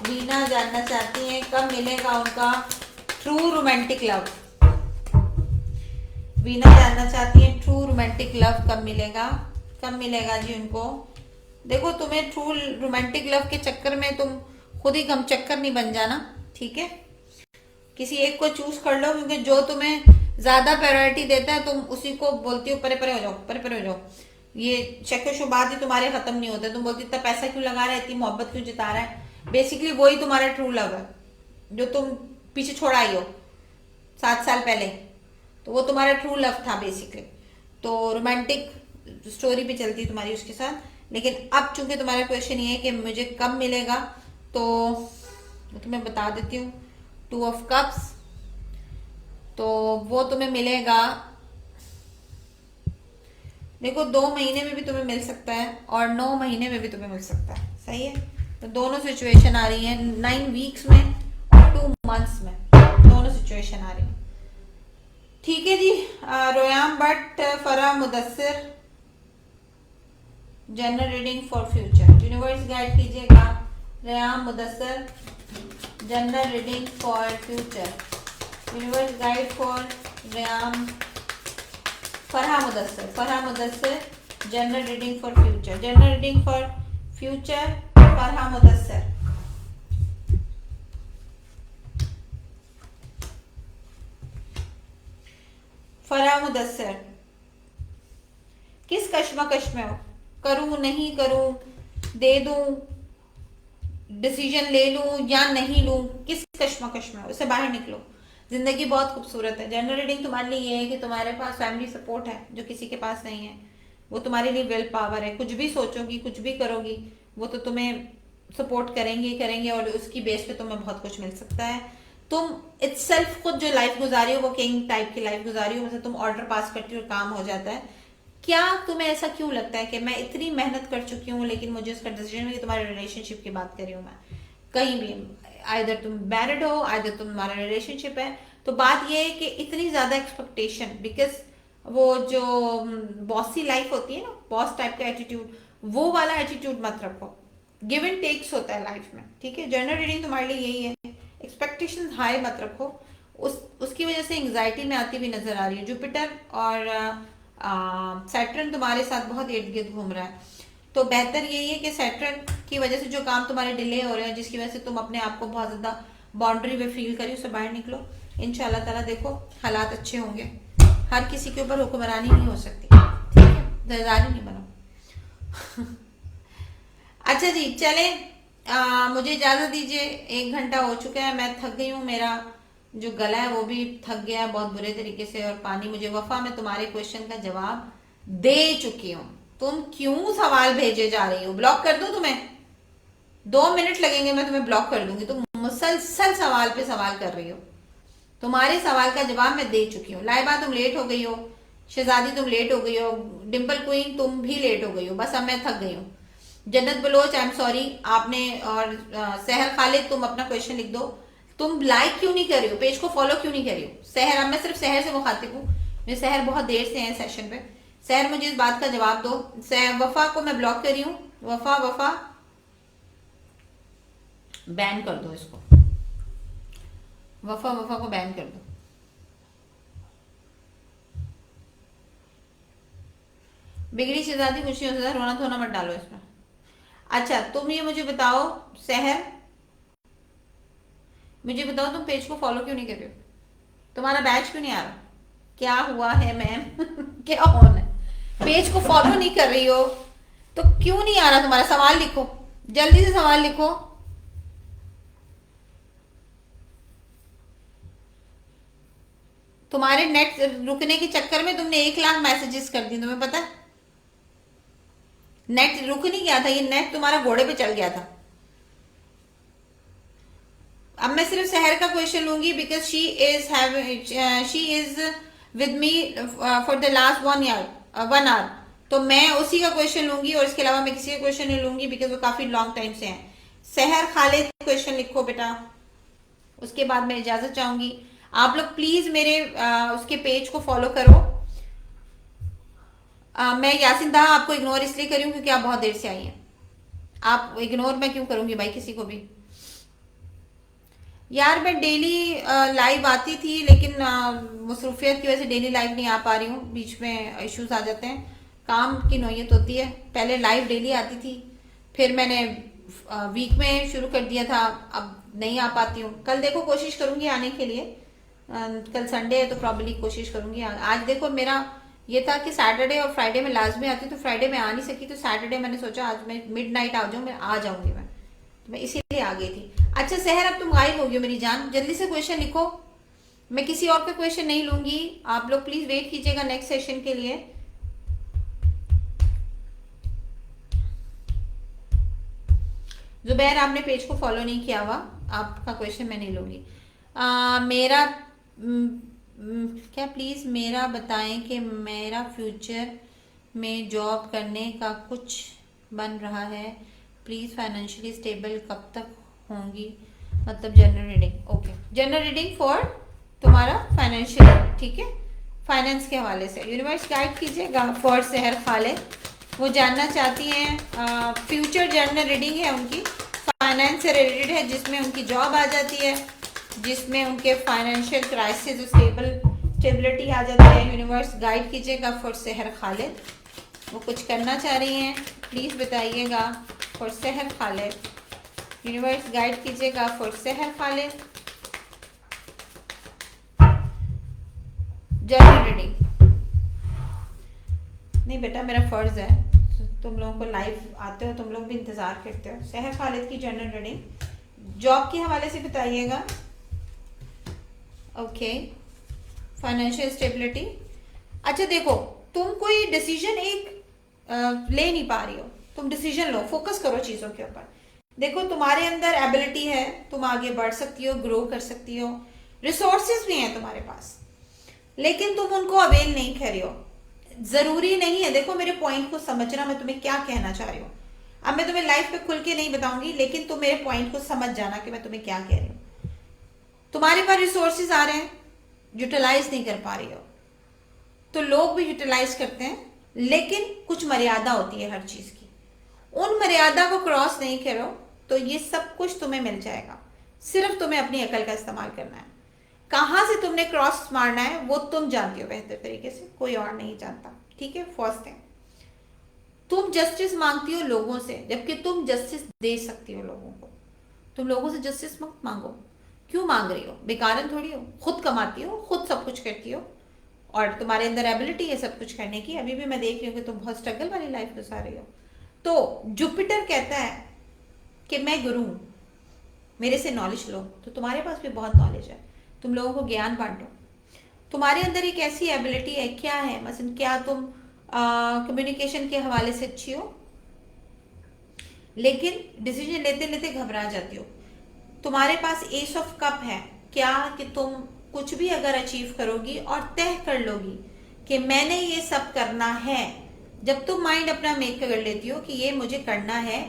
A: Veena जानना चाहती हैं कब मिलेगा उनका ट्रू रोमांटिक लव। वीना जानना चाहती हैं ट्रू रोमांटिक लव कब मिलेगा, कब मिलेगा जी उनको। देखो, तुम्हें ट्रू रोमांटिक लव के चक्कर में तुम खुद ही गम चक्कर नहीं बन जाना, ठीक है। किसी एक को चूज कर लो, क्योंकि जो तुम्हें ज्यादा प्रायोरिटी देता है तुम उसी को बोलती हो परे परे हो जाओ, परे परे हो जाओ। ये शक शुबात ही तुम्हारे खत्म नहीं होते। तुम बोलती इतना पैसा क्यों लगा रहा है, इतनी मोहब्बत क्यों जता रहा है। बेसिकली वही तुम्हारा ट्रू लव है, जो तुम पीछे छोड़ आई हो 7 साल पहले, तो वो तुम्हारा ट्रू लव था बेसिकली। तो रोमांटिक स्टोरी भी चलती तुम्हारी उसके साथ। लेकिन अब चूंकि तुम्हारा क्वेश्चन ये है कि मुझे कब मिलेगा, तो तुम्हें बता देती हूँ। 2 ऑफ कप्स, तो वो तुम्हें मिलेगा, देखो 2 महीने में भी तुम्हें मिल सकता है और 9 महीने में भी तुम्हें मिल सकता है, सही है। तो दोनों सिचुएशन आ रही है, 9 वीक्स में और 2 मंथ्स में, दोनों सिचुएशन आ रही है, ठीक है जी। Royam Butt, Fara Mudassir, general reading for future. Universe guide कीजिएगा। Riyam Mudassir, general reading for future. Universe guide for Riyam, Farha Mudassir, Farha Mudassir, general reading for future. General reading for future, Farha Mudassir. Fara Mudassar, किस कश्मकश में हो? करूं नहीं करूं, दे दूं, डिसीजन ले लूं या नहीं लूं, किस कश्मकश में हो? उससे बाहर निकलो। जिंदगी बहुत खूबसूरत है। जनरल रीडिंग तुम्हारे लिए ये है कि तुम्हारे पास फैमिली सपोर्ट है जो किसी के पास नहीं है। वो तुम्हारे लिए विल पावर है। कुछ भी सोचोगी, कुछ भी करोगी, वो तो तुम्हें सपोर्ट करेंगे करेंगे और उसकी बेस पे तुम्हें बहुत कुछ मिल सकता है। तुम इटसेल्फ खुद जो लाइफ गुजारी हो वो किंग टाइप की लाइफ गुजारी हो, मतलब तुम ऑर्डर पास करती हो और काम हो जाता है। क्या तुम्हें ऐसा क्यों लगता है कि मैं इतनी मेहनत कर चुकी हूँ लेकिन मुझे उसका डिसीजन नहीं? तुम्हारे रिलेशनशिप की बात कर रही हूँ मैं। कहीं भी आइदर तुम मैरिड हो, आइदर तुम्हारा रिलेशनशिप है, तो बात ये है कि इतनी ज्यादा एक्सपेक्टेशन, बिकॉज वो जो बॉसी लाइफ होती है ना, बॉस टाइप का एटीट्यूड, वो वाला एटीट्यूड मत रखो। गिव एंड टेक्स होता है लाइफ में, ठीक है। जनरल रीडिंग तुम्हारे लिए यही है। एक्सपेक्टेशन हाई मत रखो। उसकी वजह से एंग्जाइटी में आती हुई नजर आ रही है। जुपिटर और सैटर्न तुम्हारे साथ बहुत इर्द गिर्द घूम रहा है, तो बेहतर यही है कि सैटर्न की वजह से जो काम तुम्हारे डिले हो रहे हैं, जिसकी वजह से तुम अपने आप को बहुत ज्यादा बाउंड्री में फील करी, उससे बाहर निकलो। इंशाल्लाह ताला देखो हालात अच्छे होंगे। हर किसी के ऊपर हुक्मरानी नहीं हो सकती, ठीक है, दरदारी नहीं बनो। अच्छा जी, चले, मुझे इजाजत दीजिए। 1 घंटा हो चुका है, मैं थक गई हूँ। मेरा जो गला है वो भी थक गया है बहुत बुरे तरीके से, और पानी मुझे वफा में तुम्हारे क्वेश्चन का जवाब दे चुकी हूँ। तुम क्यों सवाल भेजे जा रही हो? ब्लॉक कर दूं तुम्हें? 2 मिनट लगेंगे, मैं तुम्हें ब्लॉक कर दूंगी। तुम मुसलसल सवाल पे सवाल कर रही हो। तुम्हारे सवाल का जवाब मैं दे चुकी हूँ। लाइबा तुम लेट हो गई हो, शहजादी तुम लेट हो गई हो, डिम्पल क्वीन तुम भी लेट हो गई हो। बस अब मैं थक गई हूँ। जन्नत बलोच आई एम सॉरी आपने, और सहर खालिद तुम अपना क्वेश्चन लिख दो। तुम लाइक क्यों नहीं कर रही हो? पेज को फॉलो क्यों नहीं कर रही हो? सहर, अब मैं सिर्फ सहर से मुखातिब हूँ। मैं सहर बहुत देर से है सेशन पे। सहर मुझे इस बात का जवाब दो। वफा को मैं ब्लॉक कर रही हूँ। वफा वफा बैन कर दो इसको। वफा वफा को बैन कर दो। बिगड़ी शहजादी खुशी हो सकता, रोना धोना मत डालो इसमें। अच्छा तुम ये मुझे बताओ सहर, मुझे बताओ तुम पेज को फॉलो क्यों नहीं कर रहे हो? तुम्हारा बैच क्यों नहीं आ रहा? क्या हुआ है मैम? क्या होना है? पेज को फॉलो नहीं कर रही हो तो क्यों नहीं आ रहा तुम्हारा? सवाल लिखो, जल्दी से सवाल लिखो। तुम्हारे नेट रुकने के चक्कर में तुमने 1 लाख मैसेजेस कर दिए, तुम्हें पता है? नेट रुक नहीं गया था, ये नेट तुम्हारा घोड़े पे चल गया था। अब मैं सिर्फ सहर का क्वेश्चन लूंगी because she is with me for the last 1 hour, तो मैं उसी का क्वेश्चन लूंगी और इसके अलावा मैं किसी का क्वेश्चन नहीं लूंगी बिकॉज वो काफी लॉन्ग टाइम से हैं। सहर खालिद क्वेश्चन लिखो बेटा, उसके बाद मैं इजाजत चाहूंगी। आप लोग प्लीज मेरे उसके पेज को फॉलो करो। मैं यासिन दाह आपको इग्नोर इसलिए करी हूं क्योंकि आप बहुत देर से आई हैं। आप इग्नोर मैं क्यों करूंगी भाई किसी को भी? यार मैं डेली लाइव आती थी लेकिन मसरूफियत की वजह से डेली लाइव नहीं आ पा रही हूँ। बीच में इश्यूज आ जाते हैं, काम की नौयत होती है। पहले लाइव डेली आती थी, फिर मैंने वीक में शुरू कर दिया था, अब नहीं आ पाती हूँ। कल देखो कोशिश करूंगी आने के लिए। कल संडे है तो प्रॉब्ली कोशिश करूंगी। आज देखो मेरा ये था कि सैटरडे और फ्राइडे में लाजमी आती, तो फ्राइडे में आ नहीं सकी, तो सैटरडे मैंने सोचा आज मैं मिडनाइट आ जाऊँ, मैं आ जाऊंगी मैं इसीलिए आ गई थी। अच्छा सहर अब तुम गायब हो गई हो मेरी जान, जल्दी से क्वेश्चन लिखो। मैं किसी और का क्वेश्चन नहीं लूंगी, आप लोग प्लीज वेट कीजिएगा नेक्स्ट सेशन के लिए। जुबैर आपने पेज को फॉलो नहीं किया हुआ, आपका क्वेश्चन मैं नहीं लूंगी। मेरा क्या प्लीज मेरा बताएं कि मेरा फ्यूचर में जॉब करने का कुछ बन रहा है, प्लीज फाइनेंशियली स्टेबल कब तक होंगी? मतलब general reading, okay, general reading for तुम्हारा फाइनेंशियल, ठीक है, फाइनेंस के हवाले से यूनिवर्स गाइड कीजिएगा फॉर सहर खालिद। वो जानना चाहती हैं फ्यूचर जनरल रीडिंग है उनकी, फाइनेंस से रिलेटेड है, जिसमें उनकी जॉब आ जाती है, जिसमें उनके फाइनेंशियल क्राइसिस स्टेबिलिटी आ जाती है। यूनिवर्स गाइड कीजिएगा फॉर सहर खालिद। वो कुछ करना चाह रही हैं, प्लीज बताइएगा फॉर सहर खालिद। यूनिवर्स गाइड कीजिएगा फॉर सहर खालिद। जर्नल रीडिंग नहीं बेटा, मेरा फर्ज है, तुम लोगों को लाइव आते हो, तुम लोग भी इंतजार करते हो। सहर खालिद की जर्नल रीडिंग जॉब के हवाले से बताइएगा। Okay, financial stability. अच्छा देखो, तुम कोई डिसीजन ले नहीं पा रही हो, तुम डिसीजन लो, फोकस करो चीजों के ऊपर। देखो तुम्हारे अंदर एबिलिटी है, तुम आगे बढ़ सकती हो, ग्रो कर सकती हो, रिसोर्सेज भी हैं तुम्हारे पास, लेकिन तुम उनको अवेल नहीं कर रही हो। जरूरी नहीं है, देखो मेरे पॉइंट को समझना, मैं तुम्हें क्या कहना चाह रही हूँ। अब मैं तुम्हें लाइफ पे खुल के नहीं बताऊंगी, लेकिन तुम मेरे पॉइंट को समझ जाना कि मैं तुम्हें क्या कह रही हूँ। तुम्हारे पास रिसोर्सेज आ रहे हैं, यूटिलाइज नहीं कर पा रही हो, तो लोग भी यूटिलाइज करते हैं, लेकिन कुछ मर्यादा होती है हर चीज की। उन मर्यादा को क्रॉस नहीं करो तो ये सब कुछ तुम्हें मिल जाएगा, सिर्फ तुम्हें अपनी अकल का इस्तेमाल करना है। कहां से तुमने क्रॉस मारना है वो तुम जानती हो बेहतर तरीके से, कोई और नहीं जानता। ठीक है, फर्स्ट थिंग, तुम जस्टिस मांगती हो लोगों से, जबकि तुम जस्टिस दे सकती हो लोगों को। तुम लोगों से जस्टिस मत मांगो। क्यों मांग रही हो? बेकारन थोड़ी हो, खुद कमाती हो, खुद सब कुछ करती हो, और तुम्हारे अंदर एबिलिटी है सब कुछ करने की। अभी भी मैं देख रही हूँ कि तुम बहुत स्ट्रगल वाली लाइफ गुजार रही हो। तो जुपिटर कहता है कि मैं गुरु हूं, मेरे से नॉलेज लो। तो तुम्हारे पास भी बहुत नॉलेज है, तुम लोगों को ज्ञान बांटो। तुम्हारे अंदर एक ऐसी एबिलिटी है, क्या है मसलन, क्या तुम कम्युनिकेशन के हवाले से अच्छी हो, लेकिन डिसीजन लेते लेते घबरा जाती हो। तुम्हारे पास एस ऑफ कप है, क्या कि तुम कुछ भी अगर अचीव करोगी और तय कर लोगी कि मैंने ये सब करना है, जब तुम माइंड अपना मेक कर लेती हो कि ये मुझे करना है,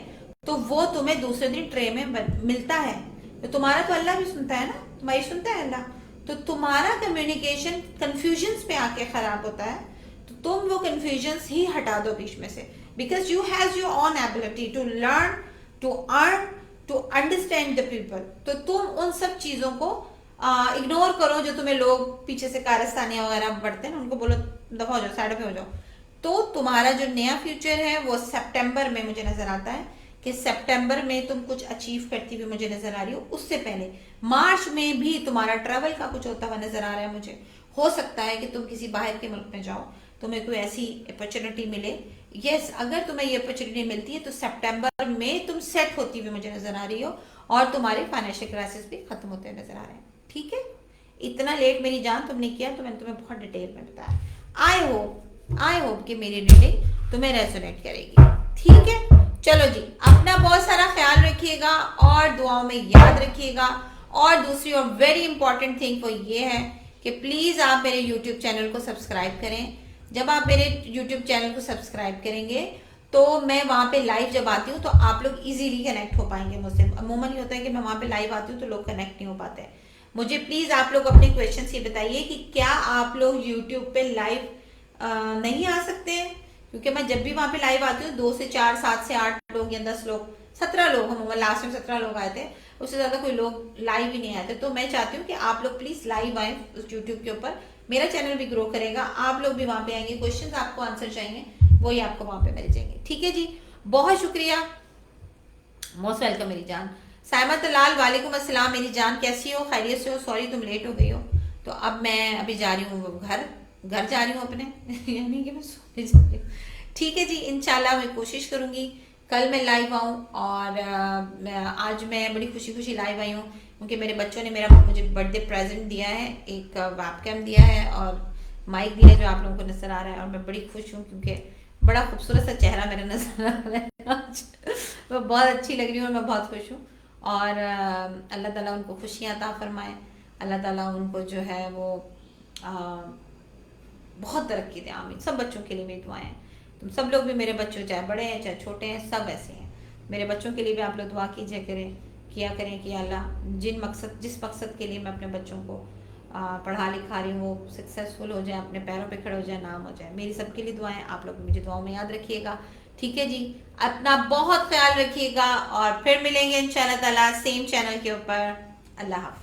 A: तो वो तुम्हें दूसरे दिन ट्रे में मिलता है। तो तुम्हारा तो अल्लाह भी सुनता है ना, तुम्हारी सुनता है अल्लाह। तो तुम्हारा कम्युनिकेशन कंफ्यूजन्स पे आके खराब होता है, तो तुम वो कंफ्यूजन्स ही हटा दो बीच में से, because you has your own ability to learn, to earn, to understand the people. तो तुम उन सब चीजों को इग्नोर करो जो तुम्हें लोग पीछे से कारस्तानिया वगैरह बढ़ते हैं ना, उनको बोलो दफा हो जाओ, साइड पे हो जाओ। तो तुम्हारा जो नया फ्यूचर है वो सितंबर में मुझे नजर आता है कि सितंबर में तुम कुछ अचीव करती हुई मुझे नजर आ रही हो। उससे पहले मार्च में भी तुम्हारा ट्रैवल का कुछ होता हुआ नजर आ रहा है मुझे। हो सकता है कि तुम किसी बाहर के मुल्क में जाओ, तुम्हें कोई ऐसी अपॉर्चुनिटी मिले। यस, अगर तुम्हें ये अपॉर्चुनिटी मिलती है तो सितंबर में तुम सेट होती हुई मुझे नजर आ रही हो, और तुम्हारे फाइनेंशियल क्राइसिस भी खत्म होते हुए नजर आ रहे हैं। ठीक है, इतना लेट मेरी जान तुमने किया तो मैंने तुम्हें बहुत डिटेल में बताया। आई होप कि मेरी रीडिंग तुम्हें रेजोनेट करेगी। ठीक है, चलो जी, अपना बहुत सारा ख्याल रखिएगा और दुआओं में याद रखिएगा। और दूसरी और वेरी इंपॉर्टेंट थिंग वो ये है कि प्लीज आप मेरे यूट्यूब चैनल को सब्सक्राइब करें। जब आप मेरे यूट्यूब चैनल को सब्सक्राइब करेंगे तो मैं वहां पे लाइव जब आती हूँ तो आप लोग इजीली कनेक्ट हो पाएंगे मुझसे। अमूमन ये होता है कि मैं वहां पे लाइव आती हूँ तो लोग कनेक्ट नहीं हो पाते हैं। मुझे प्लीज आप लोग अपने क्वेश्चंस ये बताइए कि क्या आप लोग यूट्यूब पे लाइव नहीं आ सकते हैं, क्योंकि मैं जब भी वहां पे लाइव आती हूँ 2 से 4, 7 से 8 लोग या 10 लोग, 17 लोग, हम लास्ट में 17 लोग आए थे, उससे ज्यादा कोई लोग लाइव ही नहीं आए थे। तो मैं चाहती हूँ कि आप लोग प्लीज लाइव आए उस यूट्यूब के ऊपर, मेरा चैनल भी ग्रो करेगा, आप लोग भी वहां पे आएंगे, क्वेश्चन आपको आंसर चाहिए वही आपको वहां पे मिल जाएंगे। ठीक है जी, बहुत शुक्रिया, मोस्ट वेलकम मेरी जान। साइमा तलाल, वालेकुम अस्सलाम मेरी जान, कैसी हो, खैरियत से हो? सॉरी तुम लेट हो गई हो। तो अब मैं अभी जा रही हूँ घर जा रही हूँ अपने यानी कि मैं सोने जा रही हूँ। ठीक है जी, इंशाल्लाह मैं कोशिश करूंगी कल मैं लाइव आऊँ। और आज मैं बड़ी खुशी खुशी लाइव आई हूँ क्योंकि मेरे बच्चों ने मुझे बर्थडे प्रेजेंट दिया है, एक वेबकैम दिया है और माइक दिया है जो आप लोगों को नजर आ रहा है। और मैं बड़ी खुश हूँ क्योंकि बड़ा खूबसूरत सा चेहरा मेरा नजर आ रहा है आज। मैं बहुत अच्छी लग रही हूँ और मैं बहुत खुश हूँ। और अल्लाह ताला उनको खुशियाँ अता फरमाए, अल्लाह ताला उनको जो है वो बहुत तरक्की दे। आमीन। सब बच्चों के लिए मेरी दुआएं हैं। तुम सब लोग भी, मेरे बच्चों चाहे बड़े हैं चाहे छोटे हैं, सब ऐसे हैं। मेरे बच्चों के लिए भी आप लोग दुआ किया करें कि अल्लाह जिस मकसद के लिए मैं अपने बच्चों को पढ़ा लिखा रही हूँ वो सक्सेसफुल हो जाए, अपने पैरों पे खड़े हो जाए, नाम हो जाए। मेरी सबके लिए दुआएं, आप लोग मुझे दुआओं में याद रखिएगा। ठीक है जी, अपना बहुत ख्याल रखिएगा और फिर मिलेंगे इंशाल्लाह ताला सेम चैनल के ऊपर। अल्लाह हाफ़िज़।